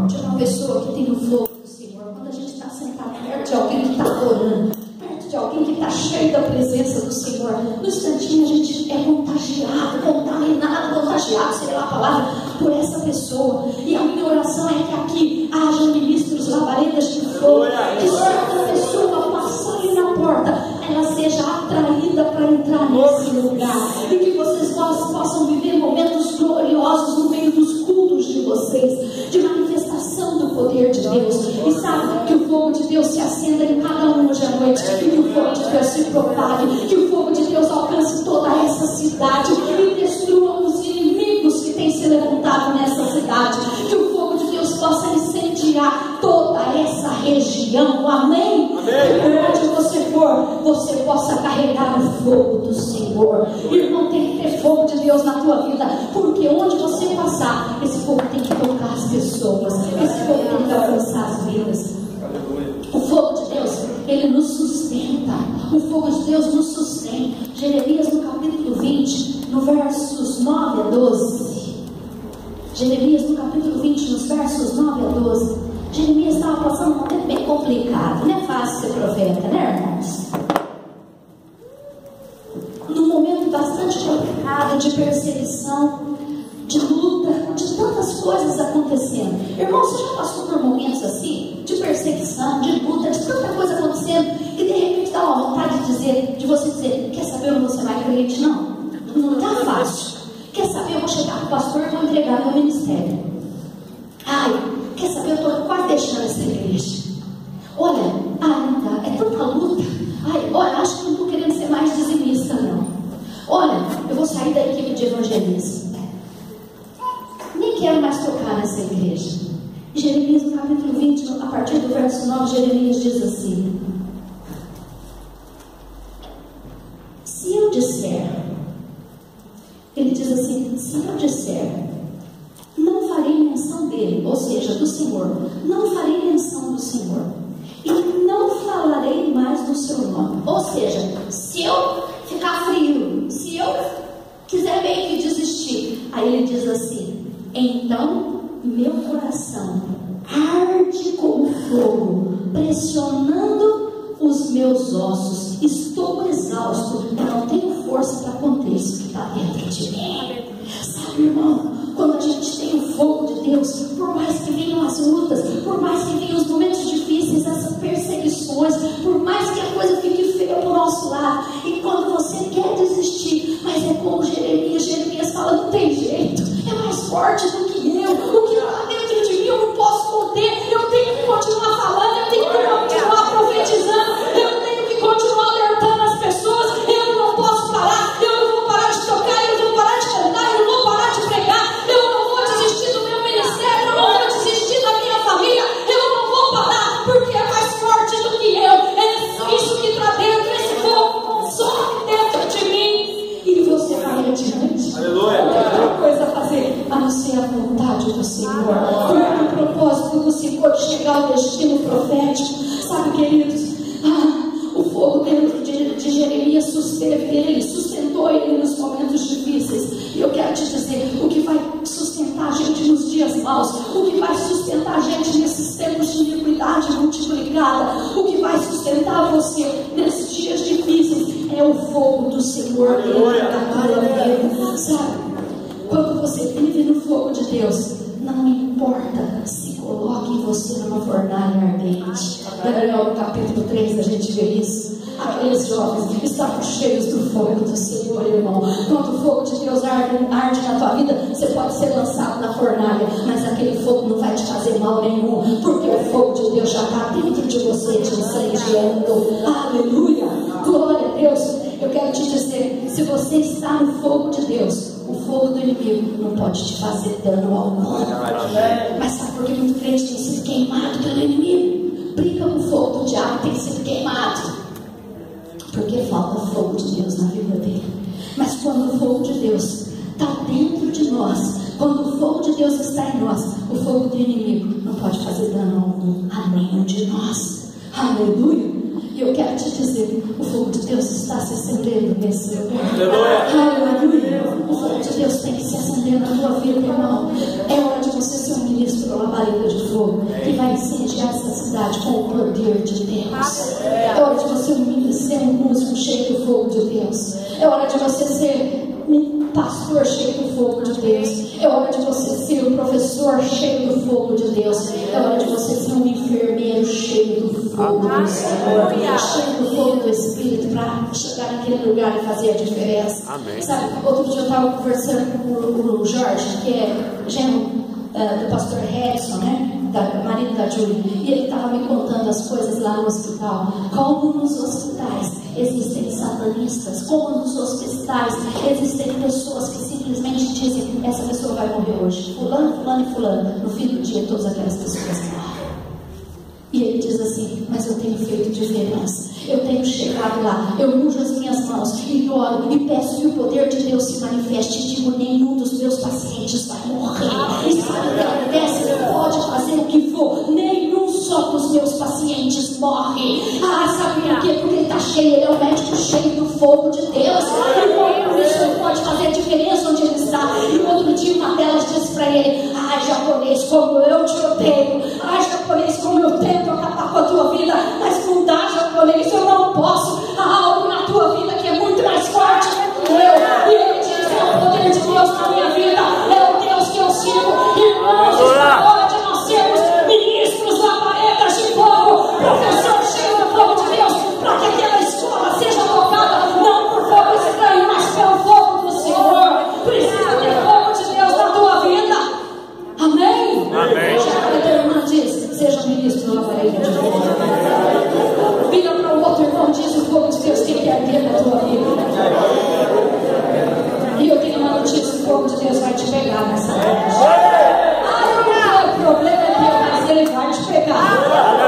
de uma pessoa que tem o fogo do Senhor, quando a gente está sentado perto de alguém que está adorando, perto de alguém que está cheio da presença do Senhor, no instantinho a gente é contagiado, contagiado, sei lá a palavra, por essa pessoa. E a minha oração é que aqui haja ministros, labaredas de fogo, que se essa pessoa passar ali na porta, ela seja atraída para entrar nesse lugar, e que vocês possam viver momentos gloriosos no meio dos cultos de vocês, de manifestação do poder de Deus. E sabe, que o fogo de Deus se acenda em cada um hoje à noite, e que o fogo de Deus se propague, que o fogo de Deus alcance toda essa cidade e destrua os inimigos que têm se levantado nessa cidade, que o fogo de Deus possa incendiar toda essa região. Amém? Que onde você for, você possa carregar o fogo do Senhor. Irmão, tem que ter fogo de Deus na tua vida, porque onde você passar, esse fogo tem que tocar as pessoas, esse fogo tem que alcançar as vidas. O fogo de Deus, ele nos sustenta. O fogo de Deus nos sustenta. Jeremias no capítulo 20, no versos 9 a 12. Jeremias no capítulo 20, nos versos 9 a 12. Jeremias estava passando um momento bem complicado. Não é fácil ser profeta, né, irmãos? Num momento bastante complicado, de perseguição, de luta, de tantas coisas acontecendo. Irmão, você já passou por momentos assim? De perseguição, de luta, de tanta coisa acontecendo, que de repente dá uma vontade de você dizer: quer saber onde você vai, crente? Não está fácil. Quer saber, eu vou chegar para o pastor e vou entregar meu ministério. Ai, quer saber, eu estou quase deixando essa igreja. Olha, não dá, é tanta luta. Ai, olha, acho que não estou querendo ser mais dizimista, não. Olha, eu vou sair da equipe de evangelismo. Nem quero mais tocar nessa igreja. Jeremias no capítulo 20, a partir do verso 9, Jeremias diz assim: se eu disser, ele diz assim, se eu disser, não farei menção dele, ou seja, do Senhor, não farei menção do Senhor, e não falarei mais do seu nome. Ou seja, se eu ficar frio, se eu quiser meio que desistir, aí ele diz assim: então meu coração arde como fogo, pressionando os meus ossos, estou exausto, eu não tenho força para conter isso que está dentro de mim. Sabe, irmão, quando a gente tem o fogo de Deus, por mais que venham as lutas, por mais que venham os momentos difíceis, essas perseguições, por mais que a coisa fique feia para o nosso lado, e quando você quer desistir, mas é como Jeremias fala: não tem jeito, é mais forte do que eu, o que está dentro de mim eu não posso conter, eu tenho que continuar falando, eu tenho que continuar profetizando, eu tenho que continuar alertando as pessoas, eu não posso parar, eu não vou parar de tocar, eu não vou parar de cantar, eu não vou parar de pregar, eu não vou desistir do meu ministério, eu não vou desistir da minha família, eu não vou parar, porque é mais forte do que eu, é isso que está dentro, esse fogo consome dentro de mim, e você vai adiante. Aleluia. Não tem outra coisa a fazer a não ser a vontade do Senhor. Foi o propósito do Senhor de chegar ao destino profético. Sabe, queridos, o fogo dentro de Jeremias susteve ele, sustentou ele nos momentos difíceis. E eu quero te dizer, o que vai sustentar a gente nos dias maus, o que vai sustentar a gente nesses tempos de iniquidade multiplicada, o que vai sustentar você nesses dias difíceis é o fogo do Senhor dentro da tua vida. Sabe, quando você vive no fogo de Deus, não importa se coloque você numa fornalha ardente. Daniel no capítulo 3 a gente vê isso. Aqueles jovens estavam cheios do fogo do Senhor, irmão. Quando o fogo de Deus arde na tua vida, você pode ser lançado na fornalha, mas aquele fogo não vai te fazer mal nenhum, porque o fogo de Deus já está dentro de você, te incendiando. Aleluia, glória a Deus. Eu quero te dizer, se você está no fogo de Deus, o fogo do inimigo não pode te fazer dano algum. Mas sabe por que muito crente tem sido queimado pelo inimigo? Brinca com o fogo do diabo, tem sido queimado porque falta fogo de Deus na vida dele. Mas quando o fogo de Deus está dentro de nós, quando o fogo de Deus está em nós, o fogo do inimigo não pode fazer dano algum a nenhum de nós. Aleluia. E eu quero te dizer, o fogo de Deus está se acendendo nesse lugar. Aleluia. O fogo de Deus tem que se acender na tua vida, irmão. É hora de você ser um ministro, uma labareda de fogo, que vai incendiar essa cidade com o poder de Deus. É hora de você ser um músico cheio do fogo de Deus. É hora de você ser um pastor cheio do fogo de Deus. É hora de você ser um professor cheio do fogo de Deus. É hora de você ser um enfermeiro cheio do fogo do Senhor, cheio do fogo do Espírito, para chegar naquele lugar e fazer a diferença. Amém. Sabe, outro dia eu estava conversando com o Jorge, que é genro do pastor Harrison, né? Marido da Júlia, e ele estava me contando as coisas lá no hospital. Como nos hospitais existem satanistas, como nos hospitais existem pessoas que simplesmente dizem: essa pessoa vai morrer hoje, fulano, fulano e fulano. No fim do dia, todas aquelas pessoas morrem. E ele diz assim: mas eu tenho feito diferença. Eu tenho chegado lá, eu unjo as minhas mãos e oro e peço que o poder de Deus se manifeste. E digo: nenhum dos meus pacientes vai morrer. E sabe o que acontece? Pode fazer o que for, nenhum só dos meus pacientes morre. Sabe por quê? Porque ele está cheio, ele é o médico cheio do fogo de Deus. E por isso ele pode fazer a diferença onde ele está. E outro dia uma delas disse para ele: japonês, como eu te odeio. Japonês, como eu tento acabar com a tua vida, mas não dá, japonês, eu não posso. Há algo na tua vida que é muito mais forte que eu. E ele diz: é o poder de Deus na minha vida, é o Deus que eu sigo. Irmãos, está hora de nós sermos ministros, labaredas de fogo, professor cheio do fogo de Deus, para que aquela escola seja tocada não por fogo estranho, mas pelo fogo do Senhor. Precisa ter fogo de Deus na tua vida. Amém? Amém. A tua irmã diz: seja ministro na labareda de fogo. Vira para o outro irmão, diz: o fogo de Deus tem que arder na tua vida. E eu tenho uma notícia: o fogo de Deus vai te pegar nessa noite. O problema é teu, mas ele vai te pegar.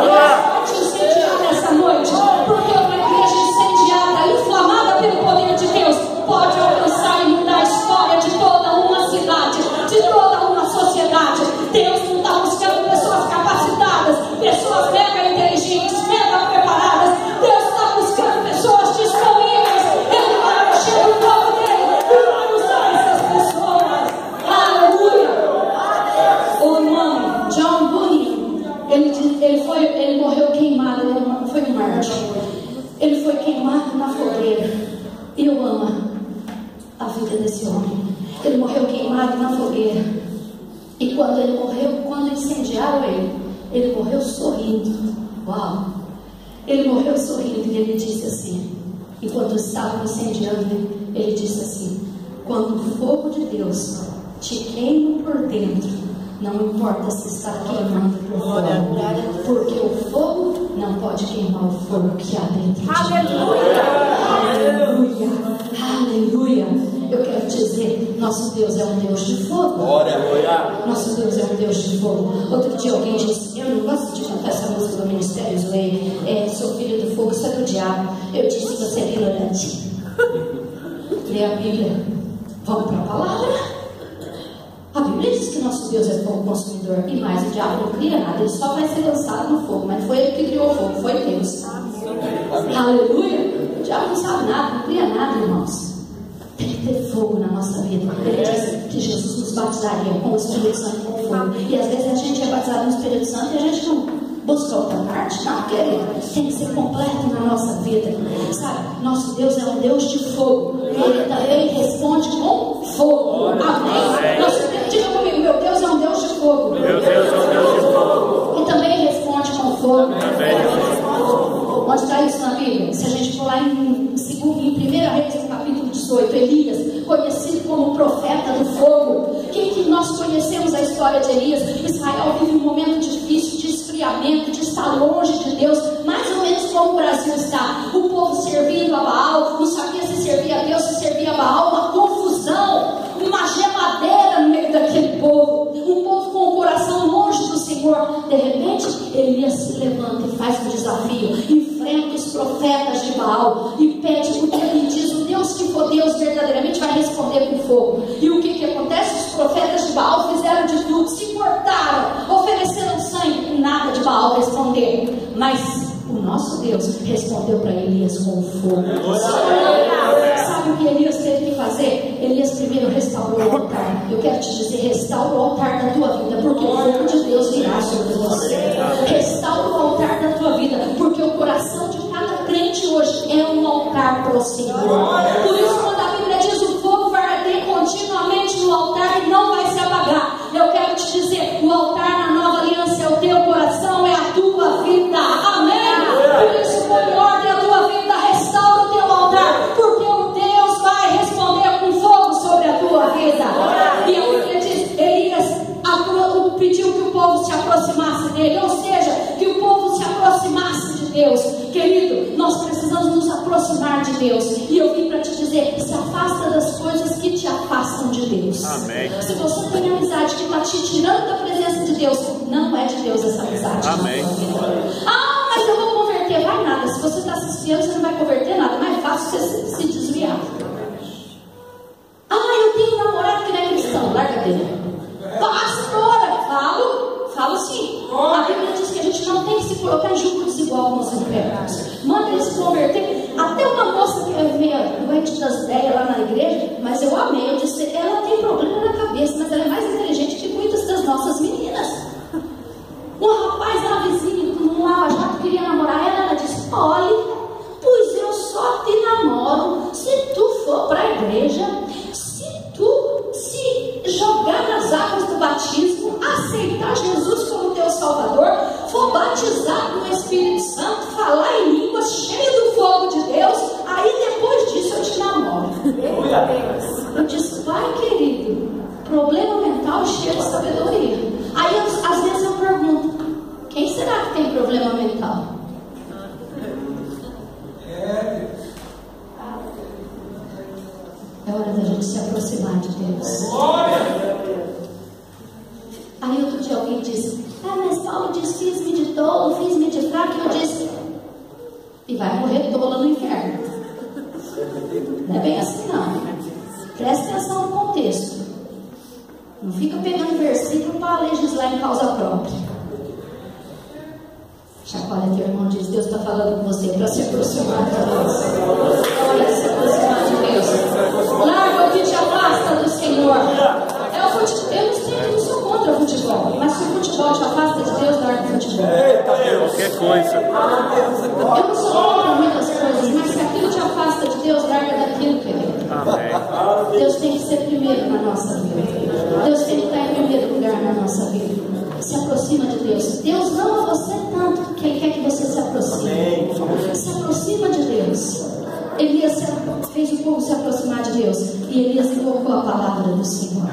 Ele vai te incendiar nessa noite, porque uma igreja incendiada, inflamada pelo poder de Deus, pode alcançar e mudar a história de toda uma cidade, de toda uma sociedade. Deus não está buscando pessoas capacitadas, pessoas mega inteligentes, mega preparadas. Deus está buscando pessoas disponíveis. Ele vai mexer no fogo dele e vai usar essas pessoas. Aleluia. O irmão John Bunyan, ele morreu queimado. Ele não foi um mártir. Ele foi queimado na fogueira. E eu amo a vida desse homem. Ele morreu queimado na fogueira. E quando ele morreu, quando incendiaram ele morreu sorrindo. Uau! Ele morreu sorrindo e ele disse assim, enquanto estavam incendiando, ele disse assim: quando o fogo de Deus te queima por dentro, não importa se está queimando por fora, porque o fogo não pode queimar o fogo que há dentro de ti. Aleluia! Aleluia! Eu quero dizer, nosso Deus é um Deus de fogo. Nosso Deus é um Deus de fogo. Outro dia alguém disse: eu não gosto de cantar essa música do Ministério Slay, sou filho do fogo, isso é do diabo. Eu disse: você é ignorante. Lê a Bíblia. Vamos para a palavra. A Bíblia diz que nosso Deus é fogo consumidor. E mais, o diabo não cria nada, ele só vai ser lançado no fogo. Mas não foi ele que criou o fogo, foi Deus. Aleluia. O diabo não sabe nada, não cria nada, irmãos. Tem que ter fogo na nossa vida. Ele disse que Jesus nos batizaria com o Espírito Santo e com fogo. E às vezes a gente é batizado no Espírito Santo e a gente não busca outra parte. Não, querido, tem que ser completo na nossa vida. Sabe, nosso Deus é um Deus de fogo. E Ele também responde com fogo. Amém? Diga comigo: meu Deus é um Deus de fogo. Meu Deus é um Deus de fogo. E também responde com fogo. Onde está isso na Bíblia? Se a gente for lá em 1 Reis, no capítulo 18, Elias, conhecido como profeta do fogo. Quem que nós conhecemos a história de Elias? Israel vive um momento difícil de esfriamento, de estar longe de Deus, mais ou menos como o Brasil está. O povo servindo a Baal, não sabia se servia a Deus, se servia a Baal, uma confusão, uma geladeira no meio daquele povo, um povo com o coração longe do Senhor. De repente, Elias se levanta e faz um desafio, enfrenta os profetas de Baal e pede, porque ele diz: o Deus que for Deus verdadeiramente vai responder com fogo. E o que acontece? Os profetas de Baal fizeram de tudo, se cortaram, ofereceram sangue, e nada de Baal responder. Mas o o nosso Deus respondeu para Elias com fogo. Sabe o que Elias teve que fazer? Elias primeiro restaurou o altar. Eu quero te dizer, restaura o altar da tua vida, porque o fogo de Deus virá sobre você. Restaura o altar da tua vida, porque o coração de cada crente hoje é um altar para o Senhor. Por isso, quando a Bíblia diz o fogo vai arder continuamente no altar e não vai se apagar, eu quero te dizer, o altar na nova aliança é o teu coração, é a tua vida. Amém? Por isso, põe em ordem a tua vida, restaura o teu altar, porque o Deus vai responder com fogo sobre a tua vida. E a Bíblia diz, Elias pediu que o povo se aproximasse dele, ou seja, que o povo se aproximasse de Deus. Querido, nós precisamos nos aproximar de Deus. E eu vim para te dizer, se afasta das coisas que te afastam de Deus. Amém. Se você tem amizade que está te tirando da presença de Deus, não é de Deus essa amizade. Amém. Ah, mas eu vou converter. Vai nada, se você está se esfriando, você não vai converter nada. É mais fácil você se desviar. Ah, eu tenho um namorado que não é cristão. Larga dele. Pastora, falo sim. A Bíblia diz que a gente não tem que se colocar em julgo desigual com os incrédulos. Manda eles se converter. Até uma moça que é meio doente das ideias lá na igreja, mas eu amei. Eu disse, ela tem problema na cabeça, mas ela é mais inteligente que muitas das nossas meninas. Um rapaz lá vizinho, num lava-jato, queria namorar ela. Ela disse, olha, pois eu só te namoro se tu for para a igreja, se tu se jogar nas águas do batismo, aceitar Jesus como teu Salvador, for batizado no Espírito Santo, falar em línguas, cheio do fogo de Deus, aí depois disso eu te namoro. Eu disse, vai querido, problema mental cheio de sabedoria. Aí às vezes eu pergunto, quem será que tem problema mental? É hora da gente se aproximar de Deus. Aí outro dia alguém disse, mas Paulo diz, fiz-me de tolo, fiz-me de fraco. E eu disse, e vai morrer tola no inferno. Não é bem assim não. Presta atenção no contexto. Não fica pegando versículo para legislar em causa própria. Chacoalha teu irmão, diz, Deus está falando com você para se aproximar de Deus. Olha, se aproximar de Deus. Larga o que te afasta do Senhor. Eu não sou contra o futebol, mas se o futebol te afasta de Deus, larga o futebol. Qualquer coisa. Eu não sou contra muitas coisas, mas se aquilo te afasta de Deus, larga daquilo, querido. Amém. Deus tem que ser primeiro na nossa vida. Deus tem que estar em primeiro lugar na nossa vida. Se aproxima de Deus. Deus ama você tanto que Ele quer que você se aproxime. Se aproxima de Deus. Elias fez o povo se aproximar de Deus. E Elias invocou a palavra do Senhor.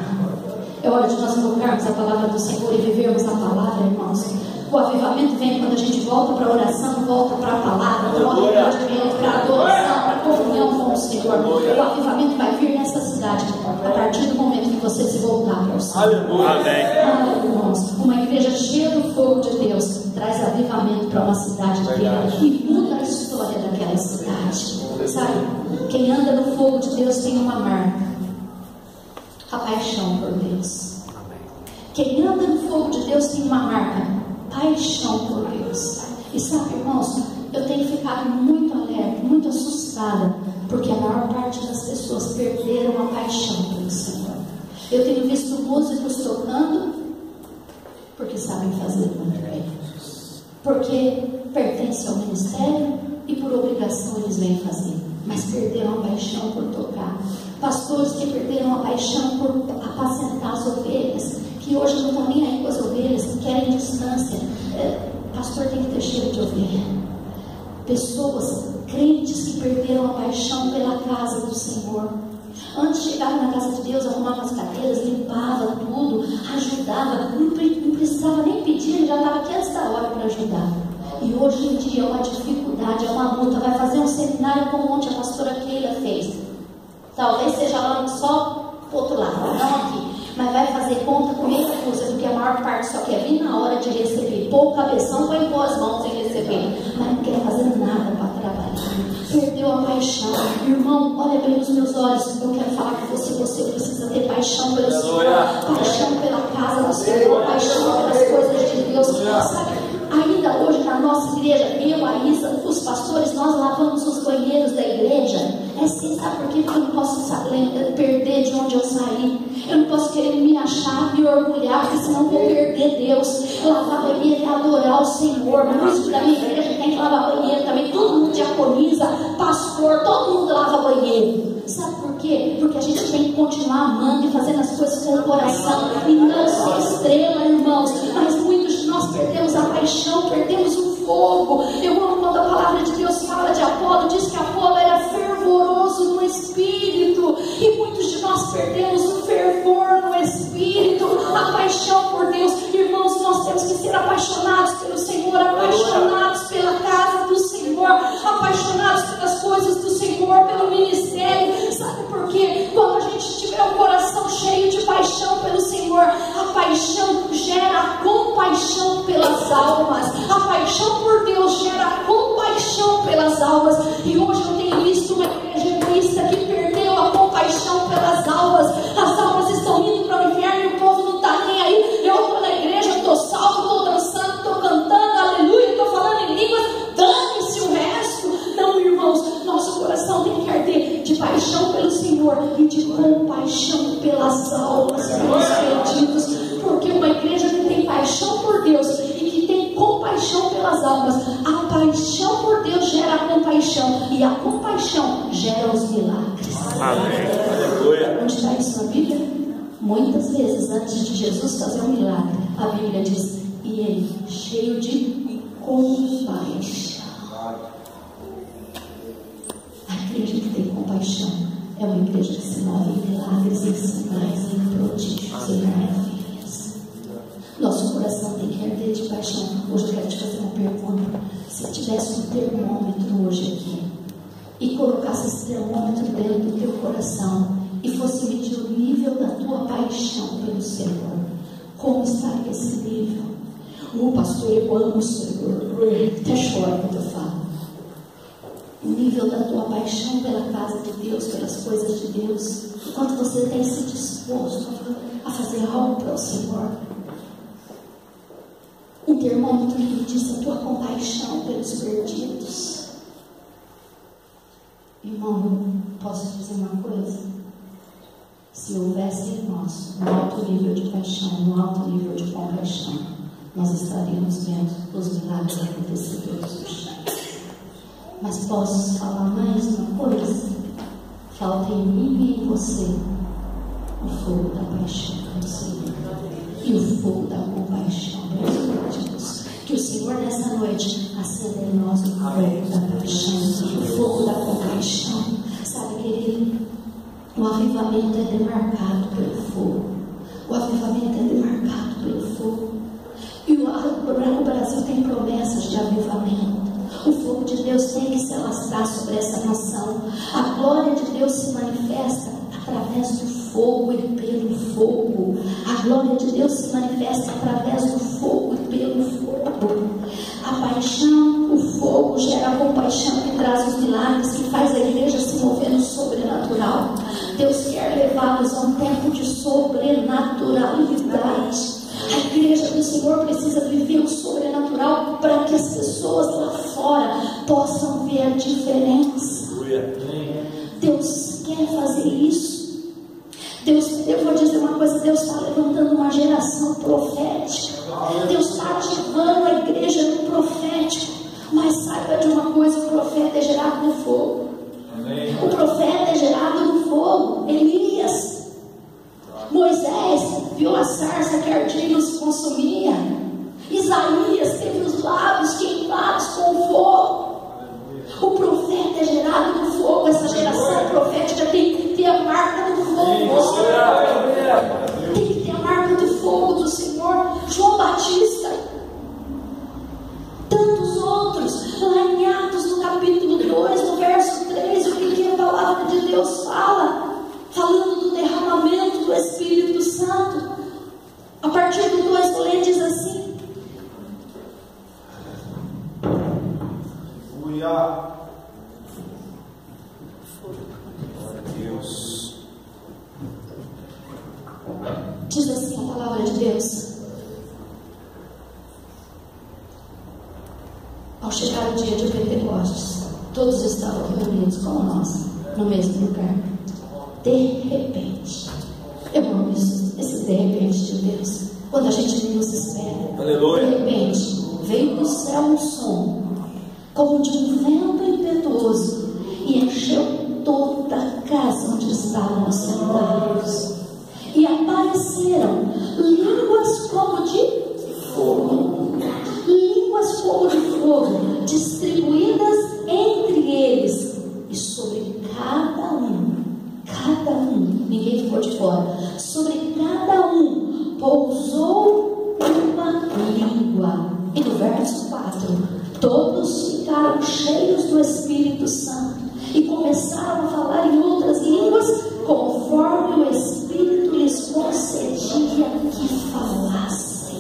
É hora de nós invocarmos a palavra do Senhor e vivermos a palavra, irmãos. O avivamento vem quando a gente volta para a oração, volta para a palavra, para o arrependimento, para a adoração, para a comunhão com o Senhor. O avivamento vai vir nessa cidade a partir do momento que você se voltar para o Senhor. Amém. Irmãos, uma igreja cheia do fogo de Deus traz avivamento para uma cidade inteira e muda a história daquela cidade. Sabe? Quem anda no fogo de Deus tem uma marca: a paixão por Deus. Quem anda no fogo de Deus tem uma marca: paixão por Deus. E sabe, irmãos, eu tenho ficado muito alerta, muito assustada, porque a maior parte das pessoas perderam a paixão pelo Senhor. Eu tenho visto músicos tocando porque sabem fazer muito bem, porque pertence ao ministério e por obrigação eles vêm fazer, mas perderam a paixão por tocar. Pastores que perderam a paixão por apacentar as ovelhas, que hoje não estão nem aí com as ovelhas, que querem distância. Pastor tem que ter cheiro de ovelha. Pessoas, crentes que perderam a paixão pela casa do Senhor. Antes chegava na casa de Deus, arrumava as cadeiras, limpava tudo, ajudava, não precisava nem pedir, ele já estava aqui antes da hora para ajudar. E hoje em dia é uma dificuldade, é uma luta. Vai fazer um seminário como ontem a pastora Keila fez. Talvez seja lá só do outro lado, não aqui. Mas vai fazer conta com meia coisa, porque a maior parte só quer vir na hora de receber. Pôr o cabeção, põe pôr as mãos em receber. Mas não quer fazer nada para trabalhar. Perdeu a paixão. Irmão, olha bem nos meus olhos. Eu quero falar com você. Você precisa ter paixão pelo Senhor. Paixão pela casa do Senhor. Paixão pelas coisas de Deus. Sabe, ainda hoje na nossa igreja, eu, a Isa, os pastores, nós lavamos os banheiros da igreja. É assim, sabe por quê? Porque eu não posso perder de onde eu saí. Eu não posso querer me achar, me orgulhar, porque senão eu vou perder Deus. Lavar banheiro é adorar o Senhor. O músico da minha igreja tem que lavar banheiro também. Todo mundo diaconiza, pastor, todo mundo lava banheiro. Sabe por quê? Porque a gente tem que continuar amando e fazendo as coisas com o coração e não ser estrela, irmãos. Mas muitos de nós perdemos a paixão, perdemos o fogo. Eu amo quando a palavra de Deus fala de Apolo, diz que Apolo era fervoroso no espírito, e muitos de nós perdemos o fervor no espírito, a paixão por Deus. Irmãos, nós temos que ser apaixonados pelo Senhor, apaixonados pela casa do Senhor, apaixonados pelas coisas do Senhor, pelo ministério. Sabe por quê? Quando a gente tiver o coração cheio de paixão pelo Senhor, a paixão gera compaixão pelas almas. A paixão por Deus gera compaixão pelas almas. E hoje eu tenho visto uma igreja egoísta que perdeu a compaixão pelas almas. As almas estão indo para o inferno e o povo não está nem aí. Eu estou na igreja, estou salvo, estou dançando, estou cantando, aleluia, estou falando em línguas, dane-se o resto. Não, irmãos, nosso coração tem que arder de paixão pelo Senhor e de compaixão pelas almas, pelos perdidos. Porque uma igreja que tem paixão por Deus e que tem compaixão pelas almas, a paixão por Deus gera a compaixão, e a compaixão gera os milagres. Amém. Onde está isso na Bíblia? Muitas vezes, antes de Jesus fazer um milagre, a Bíblia diz: e ele, cheio de compaixão. A igreja que tem compaixão é uma igreja que se move em milagres, em sinais, em prodígios, em maravilhas. Nosso coração tem que arder de paixão. Hoje eu quero te fazer uma pergunta. Se tivesse um termômetro hoje aqui e colocasse esse termômetro dentro do teu coração e fosse medir o nível da tua paixão pelo Senhor, como estaria esse nível? Pastor, eu amo o Senhor. Até choro quando eu falo. O nível da tua paixão pela casa de Deus, pelas coisas de Deus, enquanto você tem se disposto a fazer algo para o Senhor. Um termômetro que diz a tua compaixão pelos perdidos. Irmão, posso dizer uma coisa? Se houvesse em nós um alto nível de paixão, um alto nível de compaixão, nós estaríamos vendo os milagres acontecer todos os dias. Mas posso falar mais uma coisa? Falta em mim e em você o fogo da paixão pelo Senhor e o fogo da compaixão pelos perdidos. Que o Senhor nessa noite acenda em nós o fogo da paixão, o fogo da compaixão. Sabe, querido, o avivamento é demarcado pelo fogo. O avivamento é demarcado pelo fogo. E o Brasil tem promessas de avivamento. O fogo de Deus tem que se alastrar sobre essa nação. A glória de Deus se manifesta através do fogo e pelo fogo. A glória de Deus se manifesta através do fogo e pelo fogo. A paixão, o fogo gera a compaixão que traz os milagres, que faz a igreja se mover no sobrenatural. Deus quer levá-los a um tempo de sobrenaturalidade. A igreja do Senhor precisa viver o sobrenatural para que as pessoas lá fora possam ver a diferença. Deus quer fazer isso. Eu vou dizer uma coisa: Deus está levantando uma geração profética. Deus está ativando a igreja no profético. Mas saiba de uma coisa: o profeta é gerado no fogo. O profeta é gerado no fogo. Elias, Moisés viu a sarça que ardia e nos consumia. Isaías teve os lábios queimados com o fogo. O profeta é gerado no fogo. Essa geração profética tem que ter a marca do fogo. Tem que ter a marca do fogo do Senhor. João Batista, tantos outros. Lá em Atos, no capítulo 2, no verso 3, o que a palavra de Deus fala? Falando do derramamento do Espírito Santo. A partir do 2, ele diz assim: Deus. Diz assim a palavra de Deus: Ao chegar o dia de Pentecostes, todos estavam reunidos como nós, no mesmo lugar. De repente, eu amo esse de repente de Deus, quando a gente menos espera. Aleluia. De repente, veio do céu um som, como de um vento impetuoso, e encheu toda a casa onde estavam sentados. E apareceram línguas como de fogo, línguas como de fogo, distribuídas entre eles, e sobre cada um, ninguém ficou de fora, sobre cada um pousou uma língua. E no verso 4, todos ficaram cheios do Espírito Santo e começaram a falar em outras línguas, conforme o Espírito lhes concedia que falassem.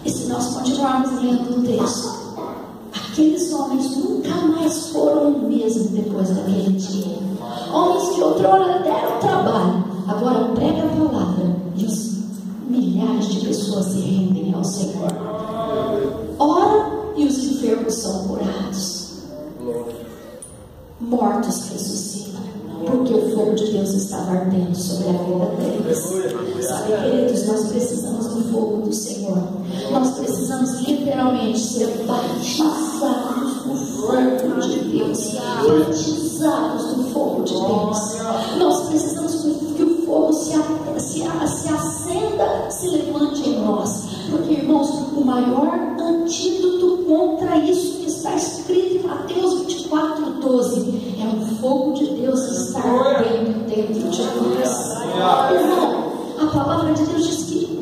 E se nós continuarmos lendo o texto, aqueles homens nunca mais foram o mesmo depois daquele dia. Homens que outrora deram trabalho, agora pregam a palavra e os milhares de pessoas se rendem ao Senhor. Ora, e os enfermos são curados. Mortos ressuscitam, porque o fogo de Deus estava ardendo sobre a vida deles. Sabe, queridos, nós precisamos do fogo do Senhor. Nós precisamos literalmente ser batizados do fogo de Deus. Batizados do fogo de Deus. Nós precisamos que o fogo se acenda, se levante em nós. Porque, irmãos, o maior antídoto contra isso que está escrito em Mateus 24:12 é o fogo de Deus estar dentro de nós. Irmão, a palavra de Deus diz que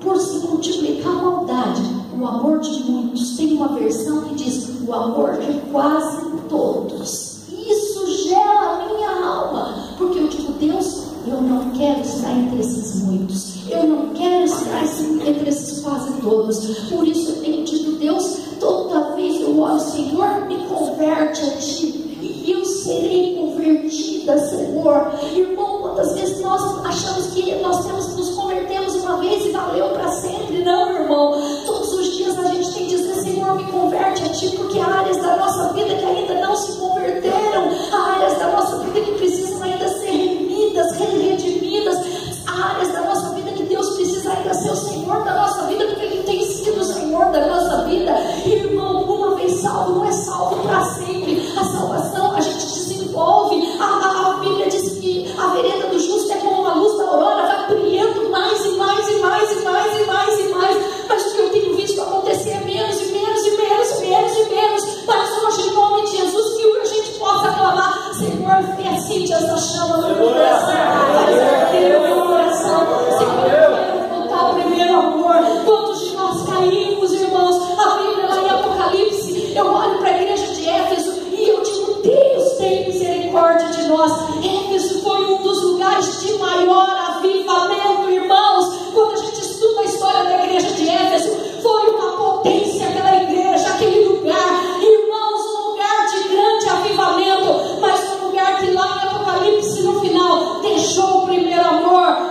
por se multiplicar a maldade, o amor de muitos, tem uma versão que diz o amor de quase todos. Isso gela a minha alma, porque eu digo, Deus, eu não quero estar entre esses muitos, eu não quero estar entre esses quase todos. Por isso eu tenho dito, Deus, toda vez eu oro, Senhor, me converte a Ti, e eu serei convertida, Senhor. Irmão, quantas vezes nós achamos que nós nos convertemos uma vez e valeu para sempre? Não, irmão, todos os dias a gente tem que dizer, Senhor, me converte a Ti, porque há áreas da nossa vida que ainda não se converteram, há áreas da nossa vida que precisam ainda ser remidas, redimidas, há áreas da nossa vida que Deus precisa ainda ser o Senhor da nossa vida, porque Ele tem sido o Senhor da nossa vida. Irmão, uma vez salvo, não é salvo para sempre. A salvação a gente desenvolve. A Bíblia diz que a vereda do justo é como uma luz da aurora, vai brilhando mais e mais e mais e mais e mais e mais. Mas o que eu tenho visto acontecer é menos e menos e menos e menos e menos. Mas hoje, em nome de Jesus, que a gente possa clamar, Senhor, vem acende essa chama no meu coração, faz arder o meu coração. Senhor, eu quero voltar ao primeiro amor. Quantos de nós caímos, irmãos? A Bíblia lá em Apocalipse, eu olho para a igreja de Éfeso e eu digo, Deus tem misericórdia de nós. Éfeso foi um dos lugares de maior avivamento, irmãos. Quando a gente estuda a história da igreja de Éfeso, foi uma potência aquela igreja, aquele lugar, irmãos, um lugar de grande avivamento, mas um lugar que lá em Apocalipse no final deixou o primeiro amor.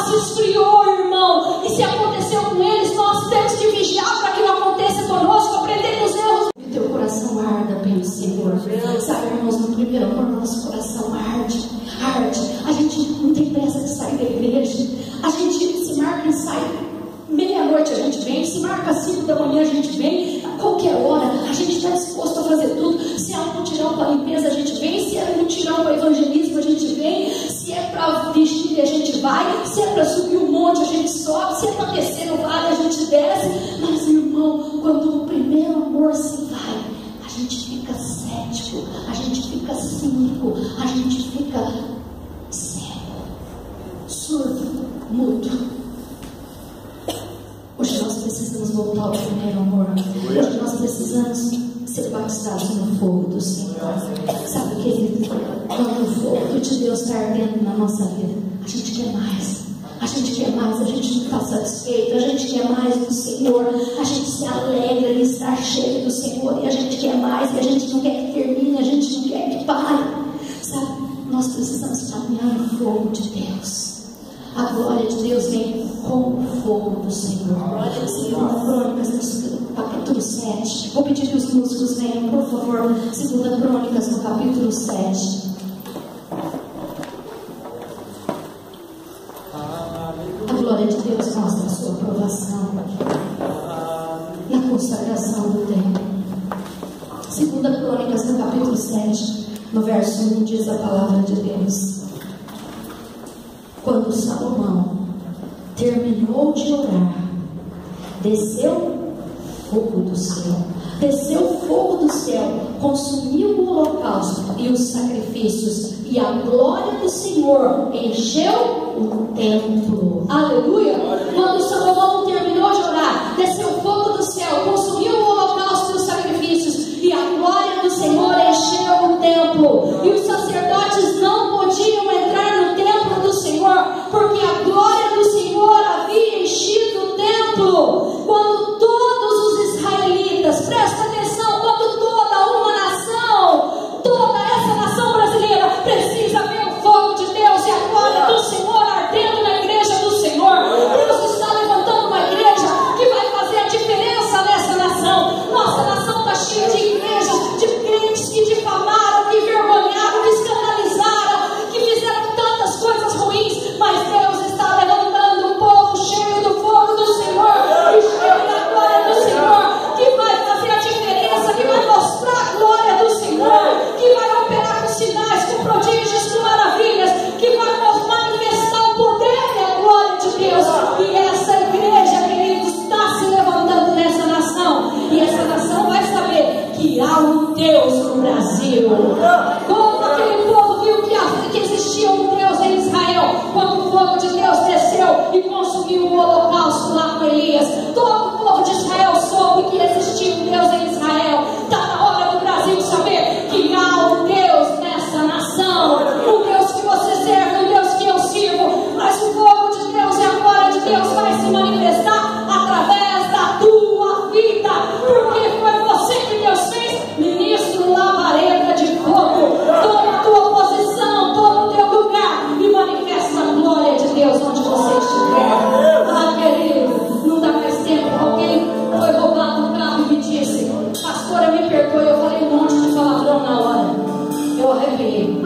Se esfriou, irmão. E se aconteceu com eles, nós temos que vigiar para que não aconteça conosco, aprender com os erros. Que teu coração arda pelo Senhor. Sabe, irmãos, no primeiro amor, nosso coração arde. A gente não tem pressa de sair da igreja. A gente se marca e sai. Meia-noite a gente vem, se marca 5 da manhã a gente vem, a qualquer hora a gente está disposto a fazer tudo. Se é um mutirão para limpeza a gente vem, se é um mutirão para evangelismo a gente vem, se é para vestir a gente vai, se é para subir um monte a gente sobe, se é para descer no vale a gente desce. Mas, irmão, quando o primeiro amor se vai, a gente fica cético, a gente fica cínico, a gente fica cego, surdo, mudo. Hoje nós precisamos voltar ao primeiro amor. Hoje nós precisamos ser batizados no fogo do Senhor. Sabe, querido, quando o fogo de Deus está ardendo na nossa vida, a gente quer mais. A gente quer mais, a gente não está satisfeito, a gente quer mais do Senhor, a gente se alegra em estar cheio do Senhor, e a gente quer mais, e a gente não quer que termine, a gente não quer que pare. Sabe, nós precisamos caminhar no fogo de Deus. A glória de Deus vem com o fogo do Senhor. Segunda Crônicas, no capítulo 7. Vou pedir que os músicos venham, por favor. Segunda Crônicas, no capítulo 7. A glória de Deus mostra a sua aprovação na consagração do templo. Segunda Crônicas, no capítulo 7, no verso 1, diz a palavra de Deus: quando Salomão terminou de orar, desceu fogo do céu. Desceu o fogo do céu, consumiu o holocausto e os sacrifícios, e a glória do Senhor encheu o templo. Aleluia! Quando Salomão terminou de orar, desceu o fogo do céu, consumiu o holocausto e os sacrifícios, e a glória do Senhor encheu o templo. E os sacerdotes não podiam entrar no templo do Senhor, porque a glória do Senhor havia enchido o templo. Quando todos os israelitas, presta atenção, quando toda uma nação, toda essa nação brasileira precisa ver o fogo de Deus e a glória do Senhor ardendo na igreja do Senhor. Deus está levantando uma igreja que vai fazer a diferença nessa nação. Nossa nação está cheia de igrejas, de crentes que difamaram, que envergonharam, que escandalizaram, que fizeram tantas coisas ruins, mas Deus está levantando um povo cheio do fogo do Senhor e cheio da glória do Senhor, que vai fazer a diferença, que vai mostrar a glória do Senhor, que vai operar com sinais, com prodígios, com maravilhas, que vai manifestar o poder e a glória de Deus. E essa igreja, queridos, está se levantando nessa nação, e essa nação vai saber que há um Deus no Brasil. Como aquele povo viu que existia um Deus em Israel, quando o fogo de Deus desceu e consumiu o holocausto lá com Elias. Todo o povo de Israel soube que existia um Deus em Israel. Está na hora do Brasil saber que há um Deus nessa nação. O Deus que você serve, o Deus que eu sirvo. Mas o fogo de Deus e a glória de Deus vai se manifestar através da tua vida, porque foi você que Deus fez ministro labareda de fogo. Toma a tua posição, toma o teu lugar e manifesta a glória de Deus onde você estiver. Ah, querido, não dá mais tempo. Alguém foi roubado um carro e me disse: pastora, me perdoe, eu falei um monte de palavrão na hora. Eu arrepiei.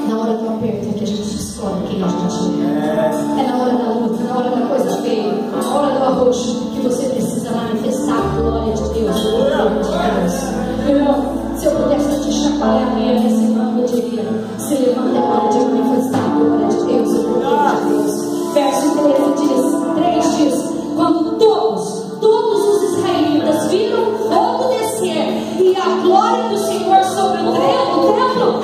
Na hora do aperto é que a gente escolhe quem a gente é. É na hora da luta, na hora da coisa feia, na hora do arroxo, que você precisa manifestar a glória de Deus, o poder de Deus. Irmão, se eu pudesse te chacoalhar nesse ano, eu diria: se levanta, é hora de manifestar a glória de Deus, o poder de Deus. Verso 3 diz: quando todos os israelitas viram o fogo descer e a glória do Senhor sobre o templo,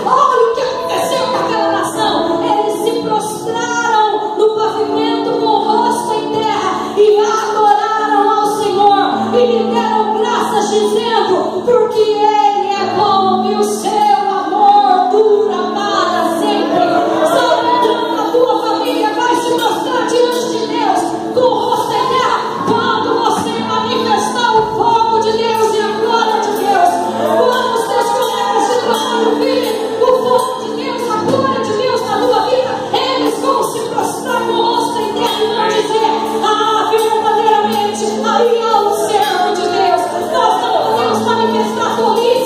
olha o que aconteceu com aquela nação. Eles se prostraram no pavimento com o rosto em terra e adoraram ao Senhor e lhe deram graças, dizendo: porque Ele é bom e o seu amor dura para sempre. Sabe, entrando na tua família, vai se mostrar diante de Deus com o rosto em terra quando você manifestar o fogo de Deus e a glória de Deus. Quando os teus colegas de trabalho virem o fogo de Deus, a glória de Deus na tua vida, eles vão se prostrar com o rosto em terra e vão dizer: ah, verdadeiramente, aí há um servo de Deus. Nós não podemos manifestar tolice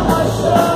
Paixão.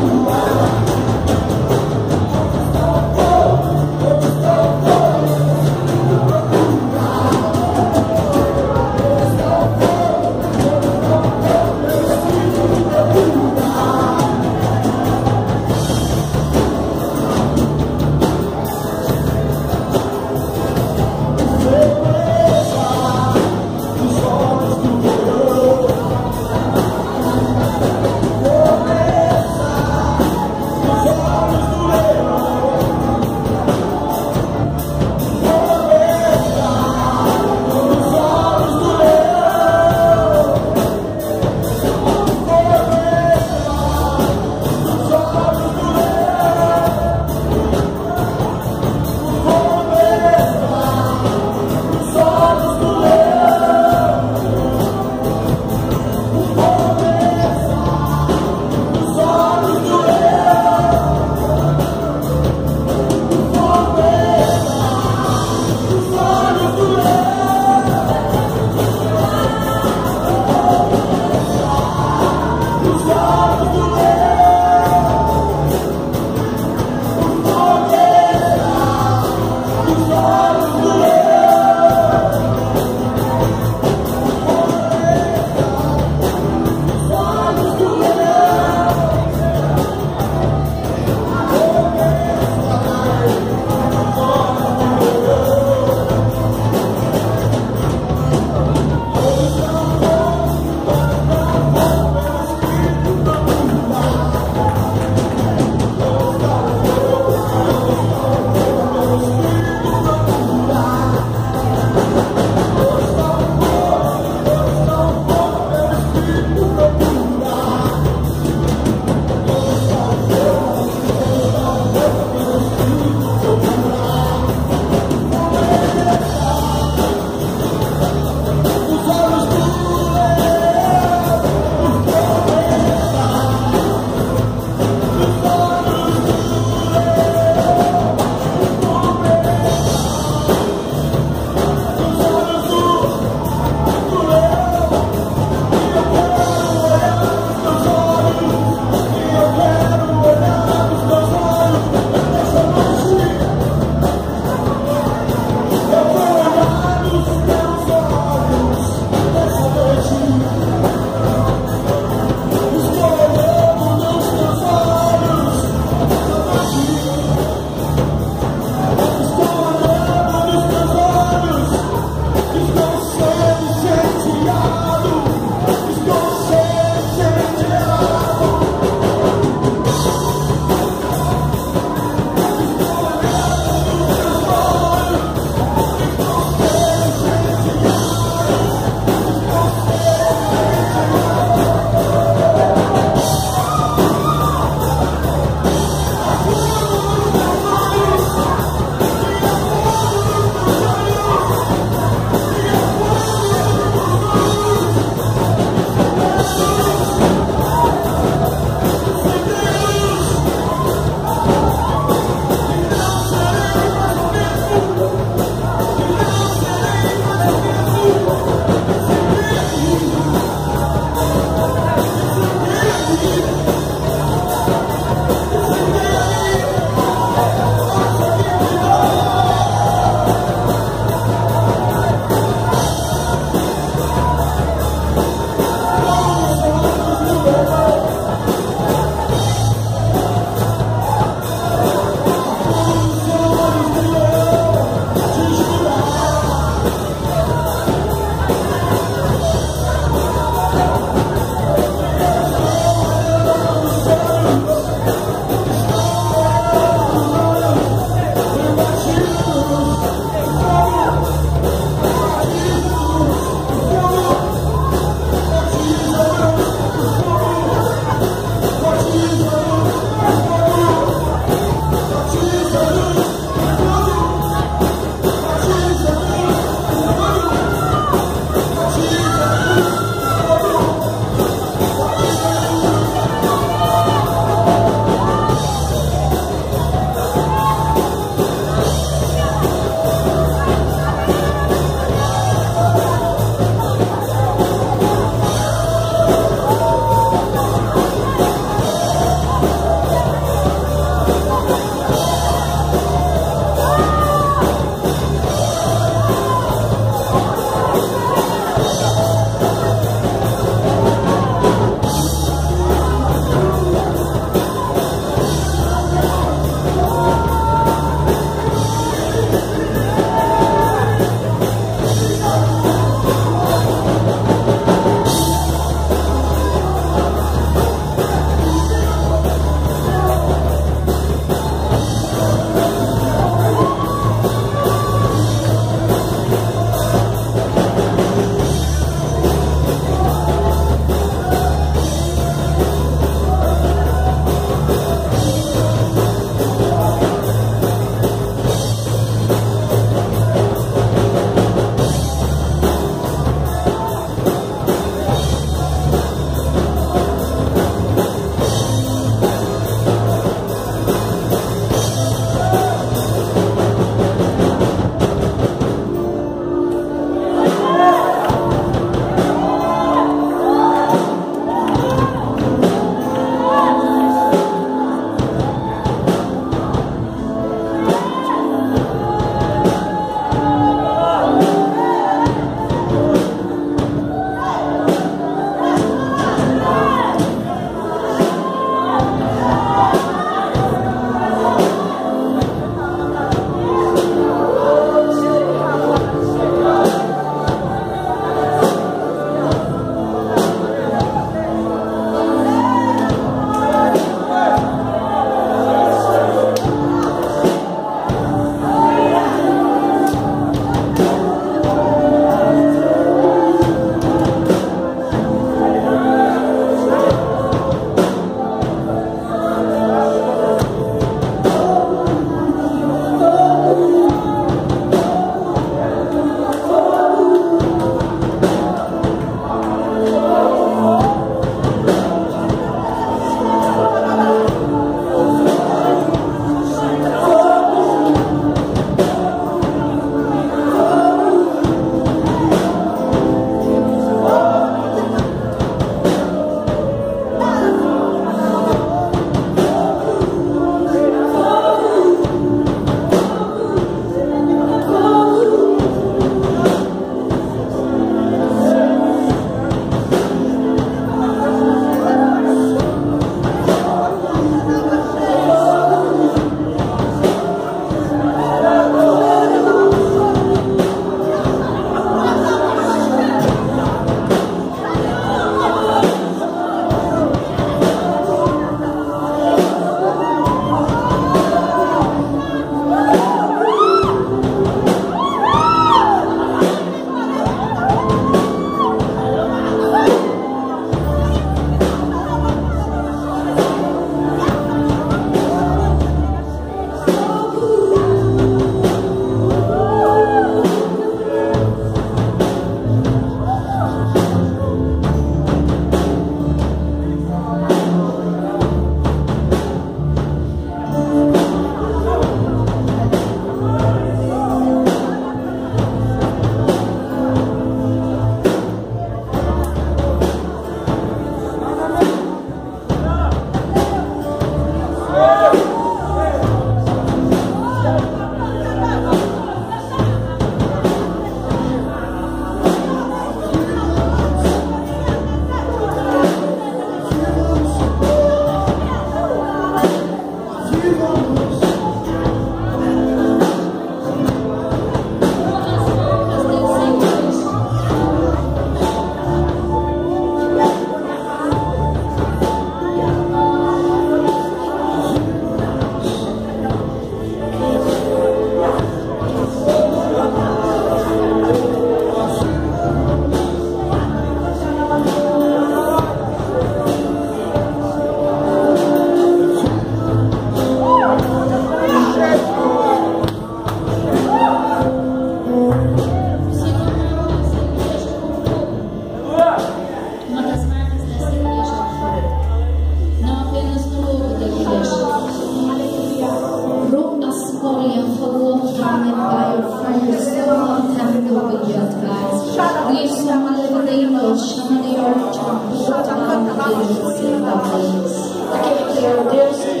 Aquele que é o Deus que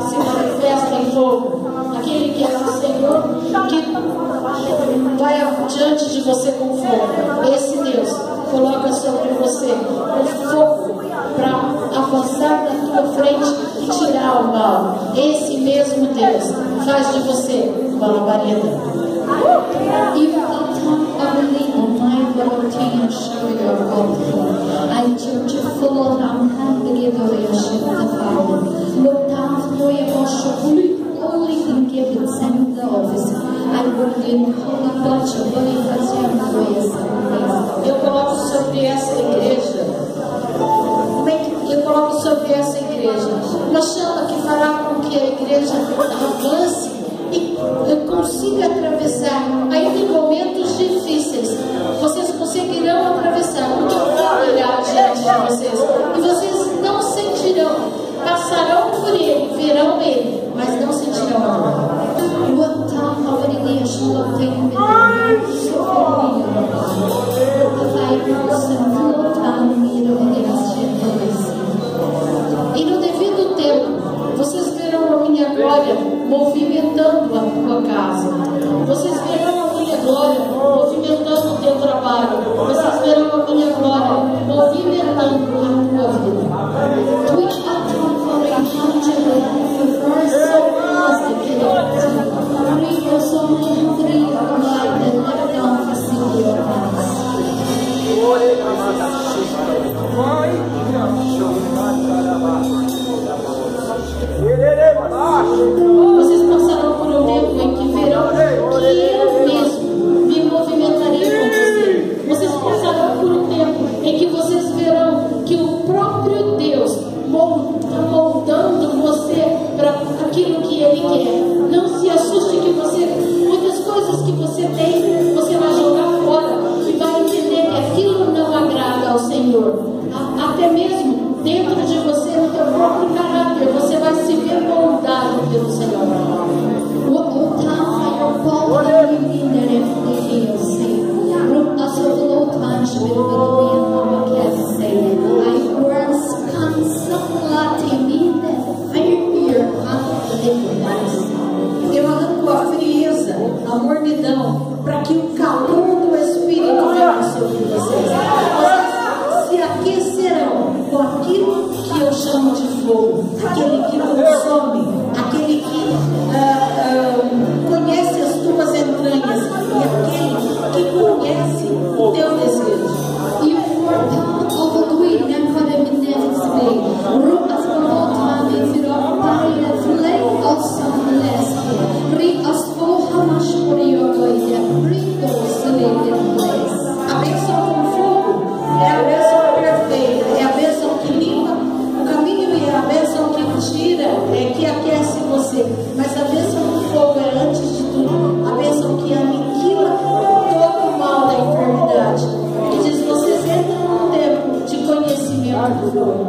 se manifesta em fogo. Aquele que é o Senhor que vai diante de você com fogo. Esse Deus coloca sobre você o fogo para avançar na tua frente e tirar o mal. Esse mesmo Deus faz de você uma labareda. Eu coloco sobre essa igreja. Eu coloco sobre essa igreja uma chama que fará com que a igreja avance e consiga atravessar, ainda em momentos difíceis. Vocês conseguirão atravessar, porque eu vou olhar diante de vocês e vocês não sentirão, passarão por ele, verão ele, mas não sentirão a dor. E no devido tempo, vocês verão a minha glória movimentando a tua casa. Vocês verão a minha glória movimentando o teu trabalho. Vocês verão a minha glória movimentando a tua vida. Vocês passarão por um tempo em que verão que eu mesmo me movimentaria com você. Vocês passarão por um tempo em que vocês verão que o próprio Deus está moldando você para aquilo que Ele quer. Não se assuste que muitas coisas que você tem, você vai jogar fora e vai entender que aquilo não agrada ao Senhor. Até mesmo dentro de você, no teu próprio caráter, você vai se ver moldado pelo Senhor. Eu arranco a frieza, a mornidão, para que o calor do Espírito venha sobre vocês. Vocês se aquecerão com aquilo que eu chamo de fogo, aquele que consome, aquele que conhece as tuas entranhas e aquele que conhece o teu desejo. E o a bênção com fogo é a bênção perfeita, é a bênção que limpa o caminho e é a bênção que tira, que aquece você. Mas a bênção do fogo é antes de tudo a bênção que aniquila todo o mal da enfermidade. E diz: vocês entram num tempo de conhecimento do fogo.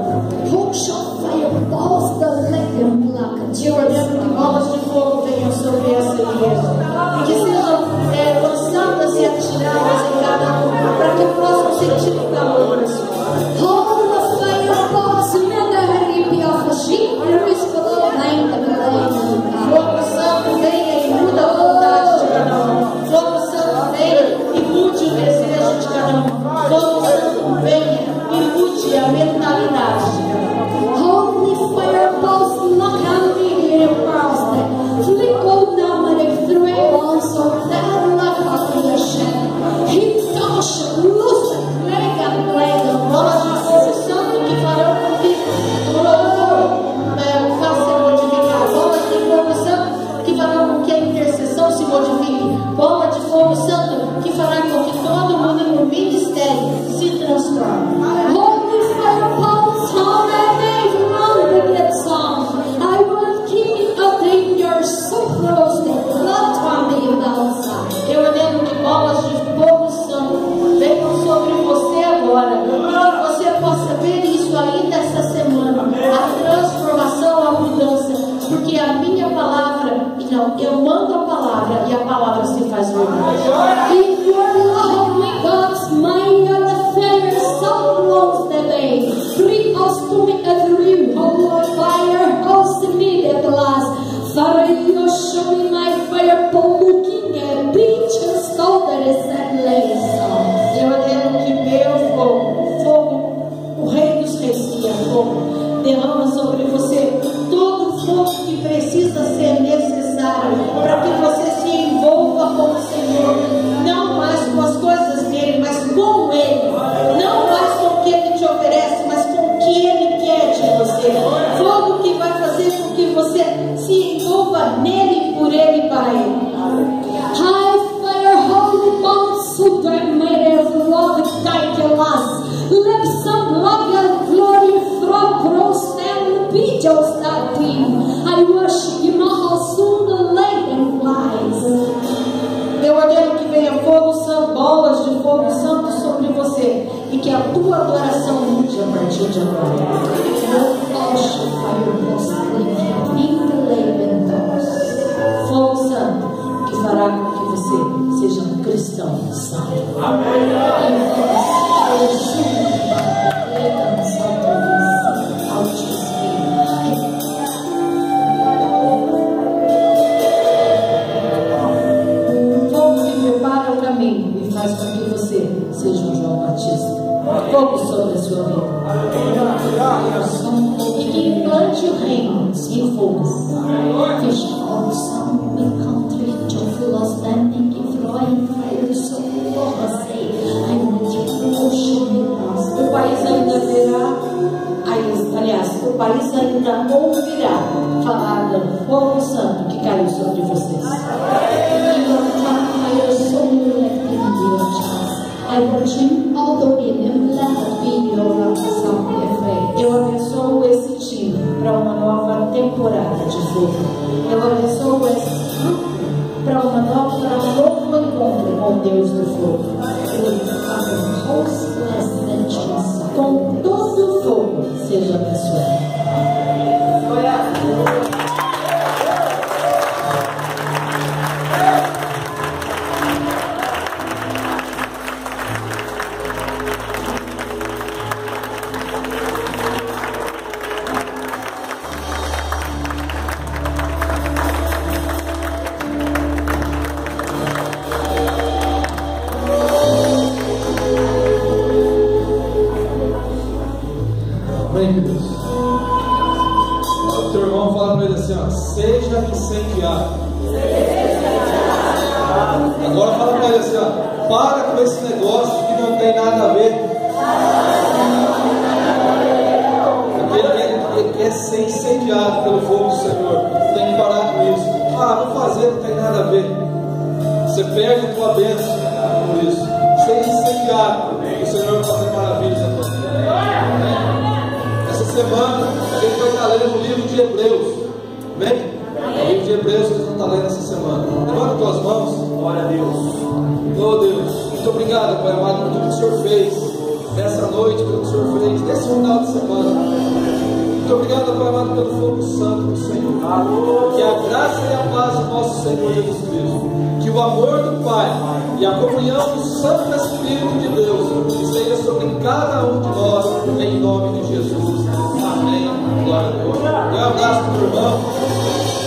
Eu ordeno que bolas de fogo venham sobre essa igreja e que sejam lançadas e atiradas em cada um, para que possam sentir o calor da sua Fogo Santo venha e muda a vontade de cada um. Fogo Santo venha e mude o desejo de cada um. Fogo Santo venha e mude a mentalidade de cada um. Holy fire pulse nakami irpaste. Fliko namare through also that nakamisha. Hitosh luz Plega, bolas de fogo santo que farão com que o louvor faça modificar. Bolas de fogo santo que farão com que a intercessão se modifique. Bola de fogo santo que fará com que todo mundo no ministério se transforme. Holy fire pulse holiday from the good song. I will keep up in your sucrose the blood from the outside. Eu ordeno que bolas de fogo santo venham sobre você agora e que você possa ver isso ainda essa semana, a transformação, a mudança, porque a minha palavra, eu mando a palavra e a palavra se faz verdade. In your love, God's mind and the fair angels that wing. I worship you, Mahasunda lake and flies. Eu ordeno que venha fogo santo, bolas de fogo santo sobre você e que a tua adoração mude a partir de agora. Fogo santo que fará com que você seja um cristão santo. E faz com que você seja um João Batista. Fogo sobre a sua vida. E que implante o reino em fogo. Fish awesome, big country, joyful standing, flowing fire, so say, I want you to worship. O país ainda verá, aliás, o país ainda ouvirá falar do fogo santo que caiu sobre vocês. I worship all the women, let it be your song. Eu abençoo esse time para uma nova temporada de fogo. Eu abençoo esse grupo para um novo encontro com Deus do fogo. Com todo o fogo seja abençoado. O teu irmão fala para ele assim, ó, seja incendiado. Agora fala para ele assim, ó, para com esse negócio que não tem nada a ver. Ele quer ser incendiado pelo fogo do Senhor. Tem que parar com isso. Ah, vou fazer, não tem nada a ver. Você perde a tua bênção por isso. Seja incendiado. O Senhor vai fazer maravilhas na tua vida. Essa semana a gente vai estar lendo o livro de Hebreus. Amém? O livro de Hebreus que a gente vai estar lendo essa semana. Levanta as tuas mãos. Glória a Deus. Oh Deus, muito obrigado, Pai amado, por tudo que o Senhor fez nessa noite, pelo que o Senhor fez nesse final de semana. Muito obrigado, Pai amado, pelo fogo santo do Senhor. Que a graça e a paz do nosso Senhor Jesus Cristo, que o amor do Pai e a comunhão do Santo Espírito de Deus esteja sobre cada um de nós, em nome de Jesus. Amém. Glória a Deus. Dê um abraço para o irmão.